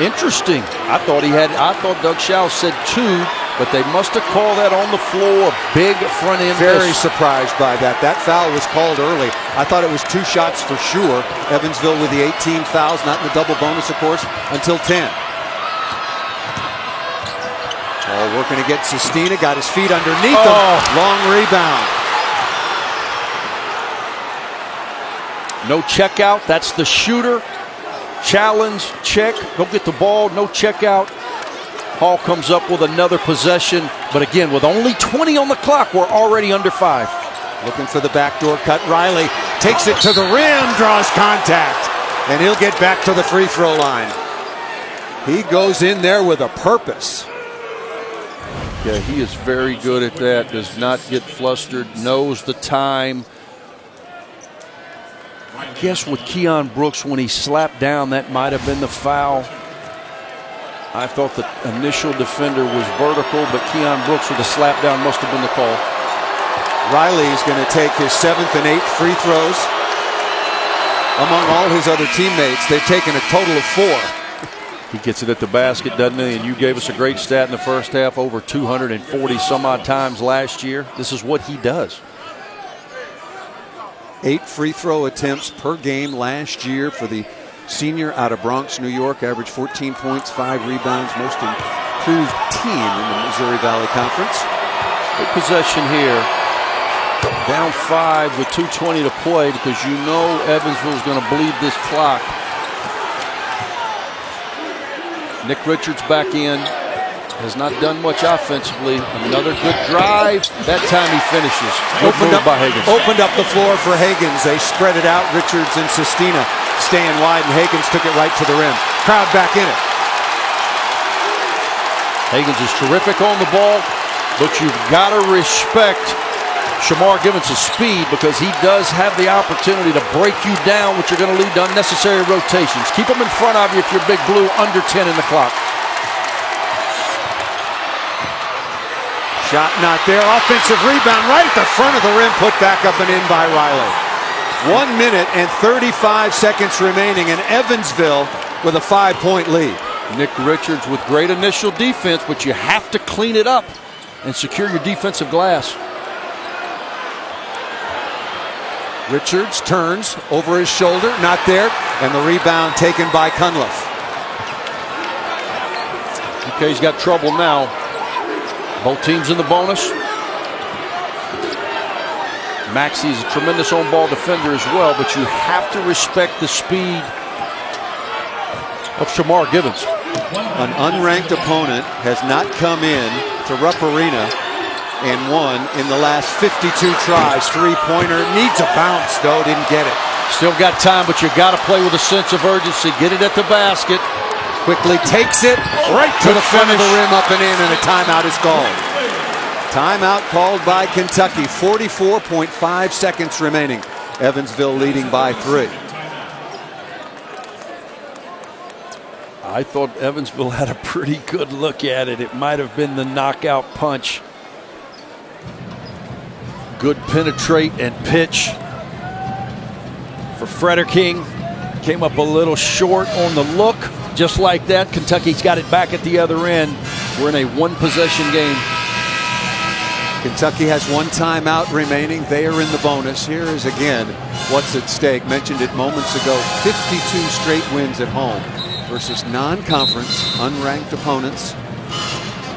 Interesting. I thought Doug Schau said 2. But they must have called that on the floor. Big front end. Very surprised by that. That foul was called early. I thought it was 2 shots for sure. Evansville with the 18 fouls, not in the double bonus, of course, until 10. All working against Sestina. Got his feet underneath him. Long rebound. No check out. That's the shooter. Challenge, check. Go get the ball. No check out. Hall comes up with another possession, but again, with only 20 on the clock, we're already under 5. Looking for the backdoor cut. Riley takes it to the rim, draws contact, and he'll get back to the free throw line. He goes in there with a purpose. Yeah, he is very good at that. Does not get flustered, knows the time. I guess with Keon Brooks, when he slapped down, that might have been the foul. I thought the initial defender was vertical, but Keon Brooks with the slap down must have been the call. Riley is going to take his 7th and 8th free throws. Among all his other teammates, they've taken a total of 4. He gets it at the basket, doesn't he? And you gave us a great stat in the first half, over 240 some odd times last year. This is what he does. 8 free throw attempts per game last year for the senior out of Bronx, New York. Averaged 14 points, 5 rebounds, most improved team in the Missouri Valley Conference. Good possession here. Down 5 with 2:20 to play because you know Evansville is going to bleed this clock. Nick Richards back in. Has not done much offensively. Another good drive. That time he finishes. Opened up the floor for Hagans. They spread it out. Richards and Sestina staying wide, and Hagans took it right to the rim. Crowd back in it. Hagans is terrific on the ball, but you've got to respect Shamar Gibbons' speed because he does have the opportunity to break you down, which are going to lead to unnecessary rotations. Keep him in front of you if you're Big Blue, under 10 in the clock. Shot not there. Offensive rebound right at the front of the rim. Put back up and in by Riley. 1 minute and 35 seconds remaining, and Evansville with a 5-point lead. Nick Richards with great initial defense, but you have to clean it up and secure your defensive glass. Richards turns over his shoulder, not there, and the rebound taken by Cunliffe. Okay, he's got trouble now. Both teams in the bonus. Maxey is a tremendous on-ball defender as well, but you have to respect the speed of Shamar Gibbons. An unranked opponent has not come in to Rupp Arena and won in the last 52 tries. Three-pointer needs a bounce, though, didn't get it. Still got time, but you got to play with a sense of urgency. Get it at the basket. Quickly takes it right to the front of the rim, up and in, and a timeout is called. Timeout called by Kentucky. 44.5 seconds remaining. Evansville leading by 3. I thought Evansville had a pretty good look at it. It might have been the knockout punch. Good penetrate and pitch for Frederking. Came up a little short on the look. Just like that, Kentucky's got it back at the other end. We're in a one-possession game. Kentucky has 1 timeout remaining. They are in the bonus. Here is again what's at stake. Mentioned it moments ago. 52 straight wins at home versus non-conference unranked opponents.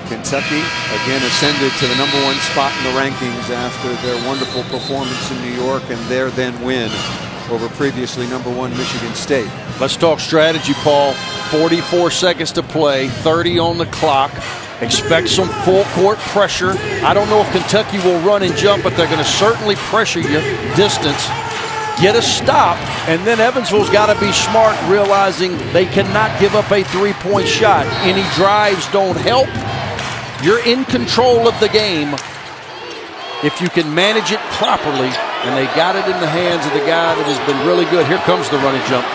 Kentucky again ascended to the #1 spot in the rankings after their wonderful performance in New York and their then win over previously #1 Michigan State. Let's talk strategy, Paul. 44 seconds to play, 30 on the clock. Expect some full court pressure. I don't know if Kentucky will run and jump, but they're going to certainly pressure you distance. Get a stop, and then Evansville's got to be smart, realizing they cannot give up a three-point shot. Any drives don't help. You're in control of the game if you can manage it properly, and they got it in the hands of the guy that has been really good. Here comes the running jump.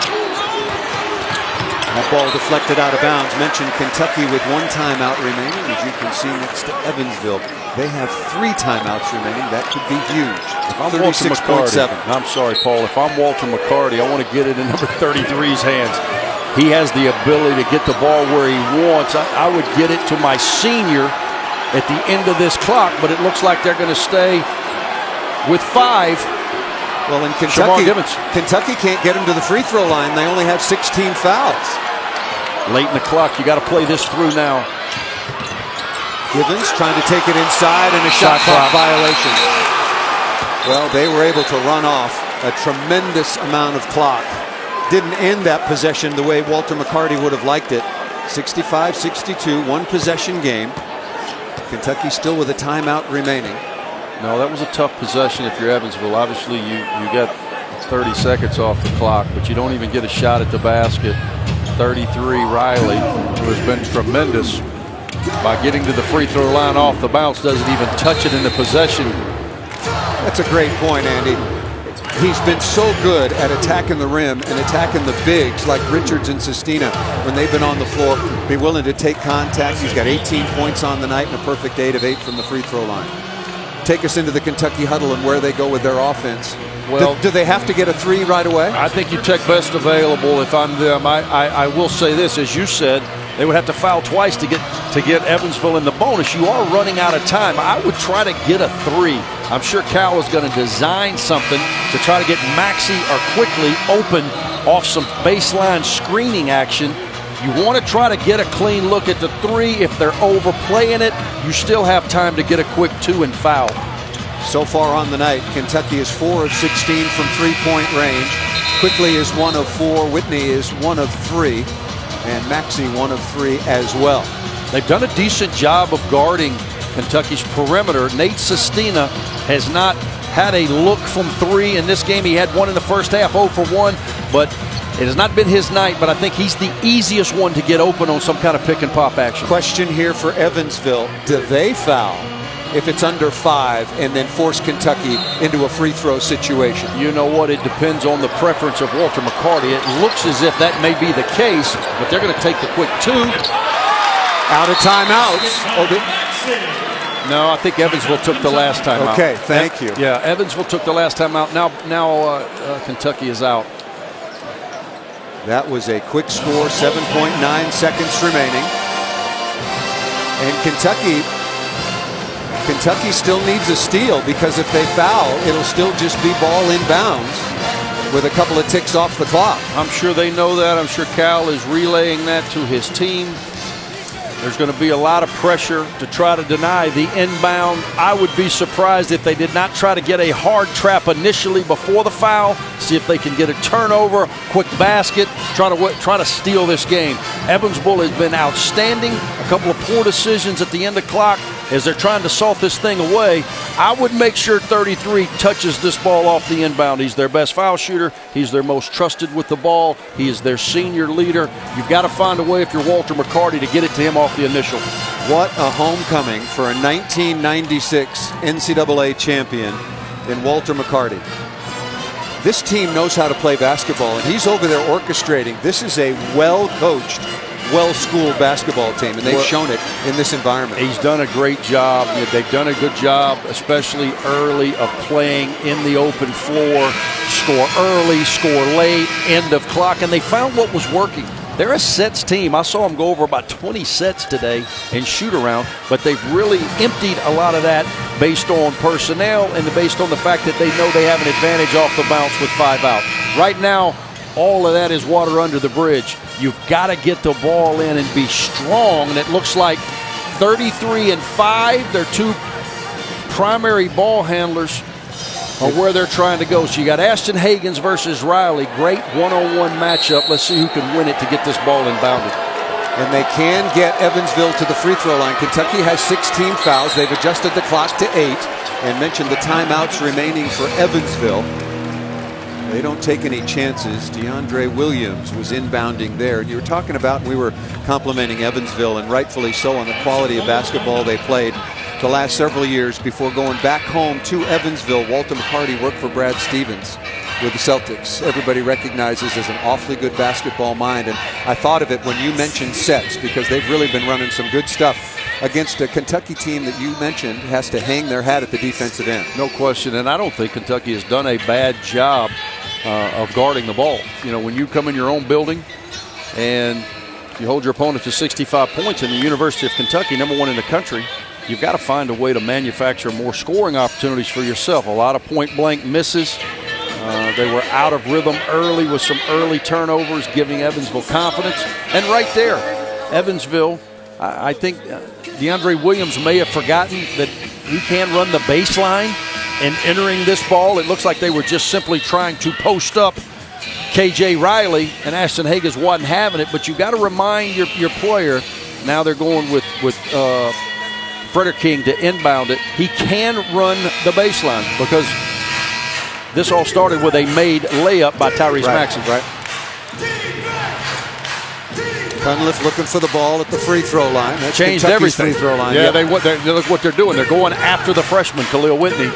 That ball deflected out of bounds. Mentioned Kentucky with 1 timeout remaining. As you can see next to Evansville, they have 3 timeouts remaining. That could be huge. If I'm Walter McCarty, I'm sorry, Paul. If I'm Walter McCarty, I want to get it in number 33's hands. He has the ability to get the ball where he wants. I would get it to my senior at the end of this clock, but it looks like they're going to stay with 5. Well, in Kentucky can't get them to the free throw line. They only have 16 fouls. Late in the clock, you got to play this through now. Gibbons trying to take it inside, and a shot clock violation. Well, they were able to run off a tremendous amount of clock. Didn't end that possession the way Walter McCarty would have liked it. 65-62, 1 possession game. Kentucky still with a timeout remaining. No, that was a tough possession if you're Evansville. Obviously, you get 30 seconds off the clock, but you don't even get a shot at the basket. 33, Riley, who has been tremendous by getting to the free throw line off the bounce, doesn't even touch it in the possession. That's a great point, Andy. He's been so good at attacking the rim and attacking the bigs like Richards and Sestina when they've been on the floor. Be willing to take contact. He's got 18 points on the night and a perfect 8 of 8 from the free throw line. Take us into the Kentucky huddle and where they go with their offense. Well, do they have to get a 3 right away? I think you take best available if I'm them. I will say this, as you said, they would have to foul twice to get Evansville in the bonus. You are running out of time. I would try to get a 3. I'm sure Cal is going to design something to try to get Maxey or Quickley open off some baseline screening action. You want to try to get a clean look at the 3. If they're overplaying it, you still have time to get a quick 2 and foul. So far on the night, Kentucky is 4 of 16 from 3-point range. Quickley is 1 of 4. Whitney is 1 of 3. And Maxey 1 of 3 as well. They've done a decent job of guarding Kentucky's perimeter. Nate Sestina has not had a look from 3 in this game. He had 1 in the first half, 0 for 1, but it has not been his night, but I think he's the easiest one to get open on some kind of pick and pop action. Question here for Evansville. Do they foul if it's under 5 and then force Kentucky into a free throw situation? You know what? It depends on the preference of Walter McCarty. It looks as if that may be the case, but they're going to take the quick 2. Out of timeouts. No, I think Evansville took the last time out. Okay, thank you. Yeah, Evansville took the last time out. Now Kentucky is out. That was a quick score, 7.9 seconds remaining. And Kentucky still needs a steal, because if they foul, it'll still just be ball inbounds with a couple of ticks off the clock. I'm sure they know that. I'm sure Cal is relaying that to his team. There's going to be a lot of pressure to try to deny the inbound. I would be surprised if they did not try to get a hard trap initially before the foul, see if they can get a turnover, quick basket, try to steal this game. Evansville has been outstanding. A couple of poor decisions at the end of clock as they're trying to salt this thing away. I would make sure 33 touches this ball off the inbound. He's their best foul shooter. He's their most trusted with the ball. He is their senior leader. You've got to find a way, if you're Walter Mccarty, to get it to him off the initial. What a homecoming for a 1996 NCAA champion in Walter McCarty. This team knows how to play basketball, and he's over there orchestrating. This is a well-coached, well-schooled basketball team, and they've shown it in this environment. He's done a great job. They've done a good job, especially early, of playing in the open floor, score early, score late, end of clock, and they found what was working. They're a sets team. I saw them go over about 20 sets today and shoot around, but they've really emptied a lot of that based on personnel and based on the fact that they know they have an advantage off the bounce with 5 out. Right now, all of that is water under the bridge. You've got to get the ball in and be strong, and it looks like 33 and 5, their two primary ball handlers, are where they're trying to go. So you got Ashton Hagans versus Riley. Great one-on-one matchup. Let's see who can win it to get this ball inbounded. And they can get Evansville to the free throw line. Kentucky has 16 fouls. They've adjusted the clock to 8 and mentioned the timeouts remaining for Evansville. They don't take any chances. Deandre Williams was inbounding there. And you were talking about, we were complimenting Evansville, and rightfully so, on the quality of basketball they played the last several years before going back home to Evansville. Walter McCarty worked for Brad Stevens with the Celtics. Everybody recognizes as an awfully good basketball mind. And I thought of it when you mentioned sets, because they've really been running some good stuff against a Kentucky team that you mentioned has to hang their hat at the defensive end. No question, and I don't think Kentucky has done a bad job of guarding the ball. You know, when you come in your own building and you hold your opponent to 65 points in the University of Kentucky, #1 in the country, you've got to find a way to manufacture more scoring opportunities for yourself. A lot of point-blank misses. They were out of rhythm early with some early turnovers, giving Evansville confidence. And right there, Evansville, I think Deandre Williams may have forgotten that he can run the baseline. And entering this ball, it looks like they were just simply trying to post up KJ Riley, and Ashton Hagans wasn't having it. But you got to remind your player, now they're going with Frederick King to inbound it. He can run the baseline, because this all started with a made layup by Tyrese Maxey. Right. Cunliffe looking for the ball at the free throw line. That's changed Kentucky's everything. Free throw line. Yeah, look what they're doing. They're going after the freshman, Khalil Whitney,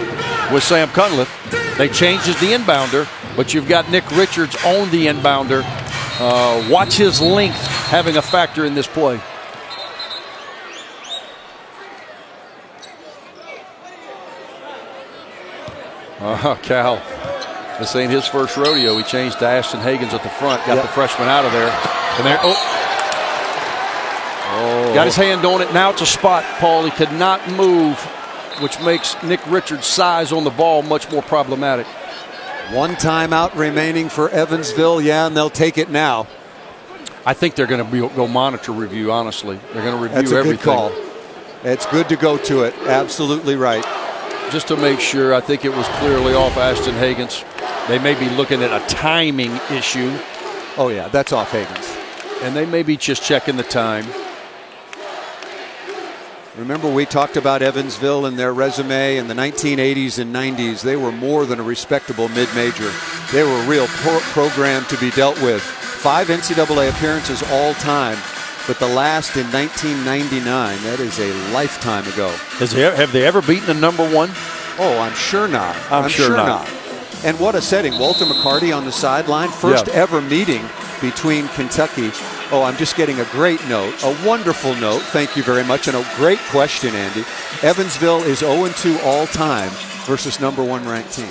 with Sam Cunliffe. They changed the inbounder, but you've got Nick Richards on the inbounder. Watch his length having a factor in this play. Cal, this ain't his first rodeo. He changed to Ashton Hagans at the front, got the freshman out of there. And there, got his hand on it. Now it's a spot, Paul. He could not move, which makes Nick Richards' size on the ball much more problematic. One timeout remaining for Evansville. Yeah, and they'll take it now. I think they're going to go monitor review, honestly. They're going to review That's a everything. Good call. It's good to go to it. Absolutely right. Just to make sure, I think it was clearly off Ashton Hagans. They may be looking at a timing issue. Oh, yeah, that's off Hagans. And they may be just checking the time. Remember, we talked about Evansville and their resume in the 1980s and 90s. They were more than a respectable mid-major. They were a real program to be dealt with. 5 NCAA appearances all time, but the last in 1999. That is a lifetime ago. Have they ever beaten a #1? Oh, I'm sure not. I'm sure not. And what a setting. Walter McCarty on the sideline. First ever meeting between Kentucky Oh, I'm just getting a great note, a wonderful note. Thank you very much, and a great question, Andy. Evansville is 0-2 all-time versus #1 ranked team.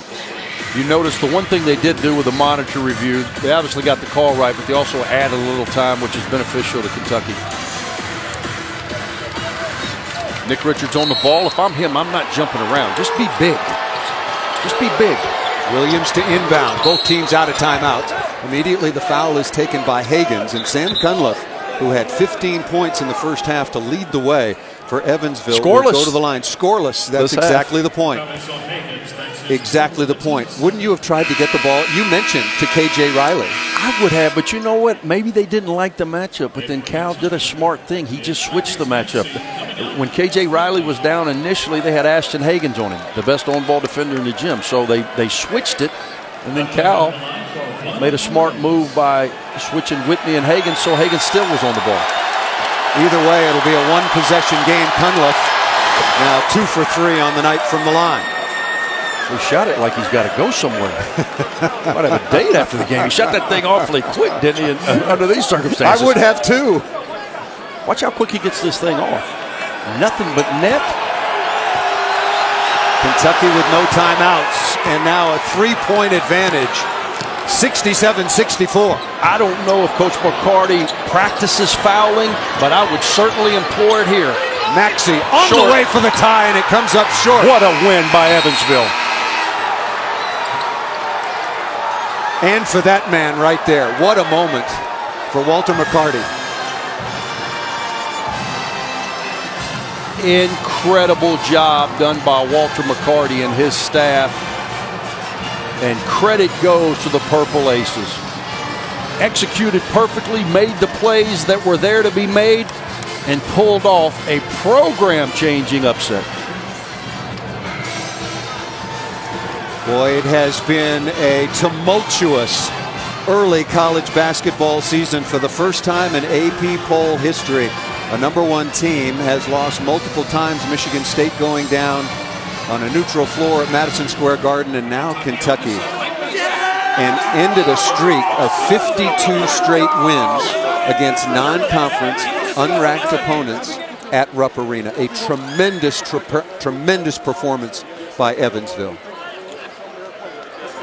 You notice the one thing they did do with the monitor review, they obviously got the call right, but they also added a little time, which is beneficial to Kentucky. Nick Richards on the ball. If I'm him, I'm not jumping around. Just be big. Just be big. Williams to inbound. Both teams out of timeouts. Immediately the foul is taken by Higgins, and Sam Cunliffe, who had 15 points in the first half to lead the way for Evansville, will go to the line. Scoreless. That's exactly the point. Exactly the point. Wouldn't you have tried to get the ball? You mentioned to KJ Riley. I would have, but you know what? Maybe they didn't like the matchup, but then Cal did a smart thing. He just switched the matchup. When KJ Riley was down initially, they had Ashton Higgins on him, the best on-ball defender in the gym. So they switched it, and then Cal made a smart move by switching Whitney and Higgins, so Higgins still was on the ball. Either way, it'll be a one-possession game. Cunliffe now 2 for 3 on the night from the line. He shot it like he's got to go somewhere. Might have a date after the game. He shot that thing awfully quick, didn't he, under these circumstances? I would have too. Watch how quick he gets this thing off. Nothing but net. Kentucky with no timeouts, and now a 3-point advantage. 67-64. I don't know if Coach Mccarty practices fouling, but I would certainly implore it here. Maxey on the way for the tie, and it comes up short. What a win by Evansville. And for that man right there, what a moment for Walter Mccarty. Incredible job done by Walter Mccarty and his staff. And credit goes to the Purple Aces. Executed perfectly, made the plays that were there to be made, and pulled off a program-changing upset. Boy, it has been a tumultuous early college basketball season. For the first time in AP poll history, a #1 team has lost multiple times. Michigan State going down on a neutral floor at Madison Square Garden, and now Kentucky. And ended a streak of 52 straight wins against non-conference, unranked opponents at Rupp Arena. A tremendous performance by Evansville.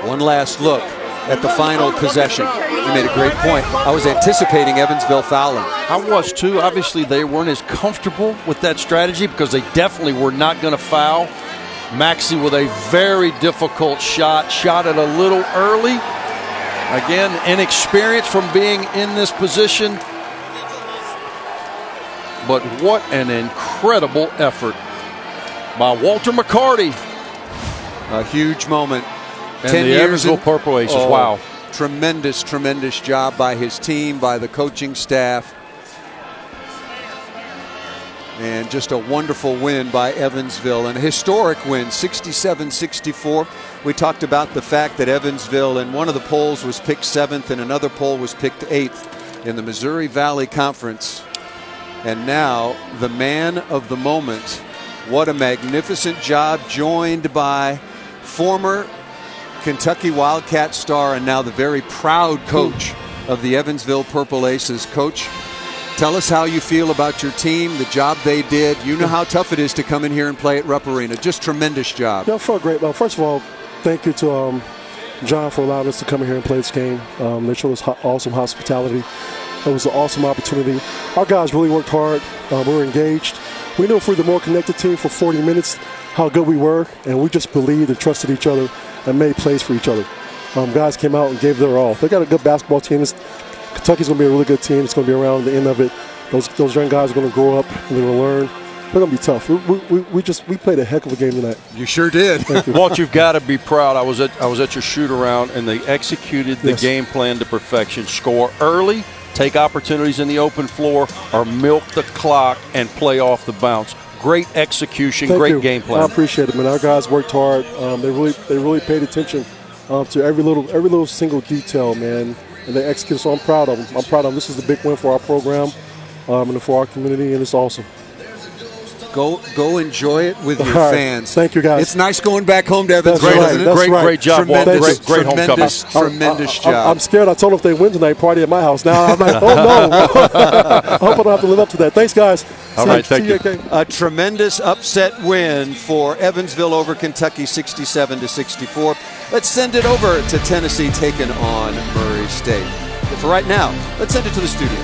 One last look at the final possession. You made a great point. I was anticipating Evansville fouling. I was too. Obviously, they weren't as comfortable with that strategy because they definitely were not going to foul. Maxey with a very difficult shot. Shot it a little early. Again, inexperience from being in this position. But what an incredible effort by Walter Mccarty. A huge moment. And 10 the Evansville Purple Aces, wow. Tremendous job by his team, by the coaching staff. And just a wonderful win by Evansville, and a historic win, 67-64. We talked about the fact that Evansville in one of the polls was picked 7th and another poll was picked 8th in the Missouri Valley Conference. And now the man of the moment. What a magnificent job, joined by former Kentucky Wildcat star and now the very proud coach of the Evansville Purple Aces. Coach, tell us how you feel about your team, the job they did. You know how tough it is to come in here and play at Rupp Arena. Just tremendous job. Yeah, I felt great. Well, first of all, thank you to John for allowing us to come in here and play this game. They showed us awesome hospitality. It was an awesome opportunity. Our guys really worked hard. We were engaged. We knew if we were the more connected team for 40 minutes, how good we were, and we just believed and trusted each other and made plays for each other. Guys came out and gave their all. They got a good basketball team. Kentucky's going to be a really good team. It's going to be around the end of it. Those young guys are going to grow up and they're going to learn. They're going to be tough. We played a heck of a game tonight. You sure did. Walt, you've got to be proud. I was at your shoot around, and they executed the game plan to perfection. Score early, take opportunities in the open floor, or milk the clock and play off the bounce. Great execution, great game plan. I appreciate it, man. Our guys worked hard. They really paid attention to every little single detail, man. And they executed, so I'm proud of them. I'm proud of them. This is a big win for our program and for our community, and it's awesome. Go enjoy it with your All right. fans. Thank you, guys. It's nice going back home to Evansville, That's right. isn't it? That's right. Great job, Walt. Great homecoming. Tremendous job. I'm scared. I told them if they win tonight, party at my house. Now I'm like, oh no. I hope I don't have to live up to that. Thanks, guys. All right, thank you. A tremendous upset win for Evansville over Kentucky, 67-64. Let's send it over to Tennessee, taking on Murray State. But for right now, let's send it to the studio.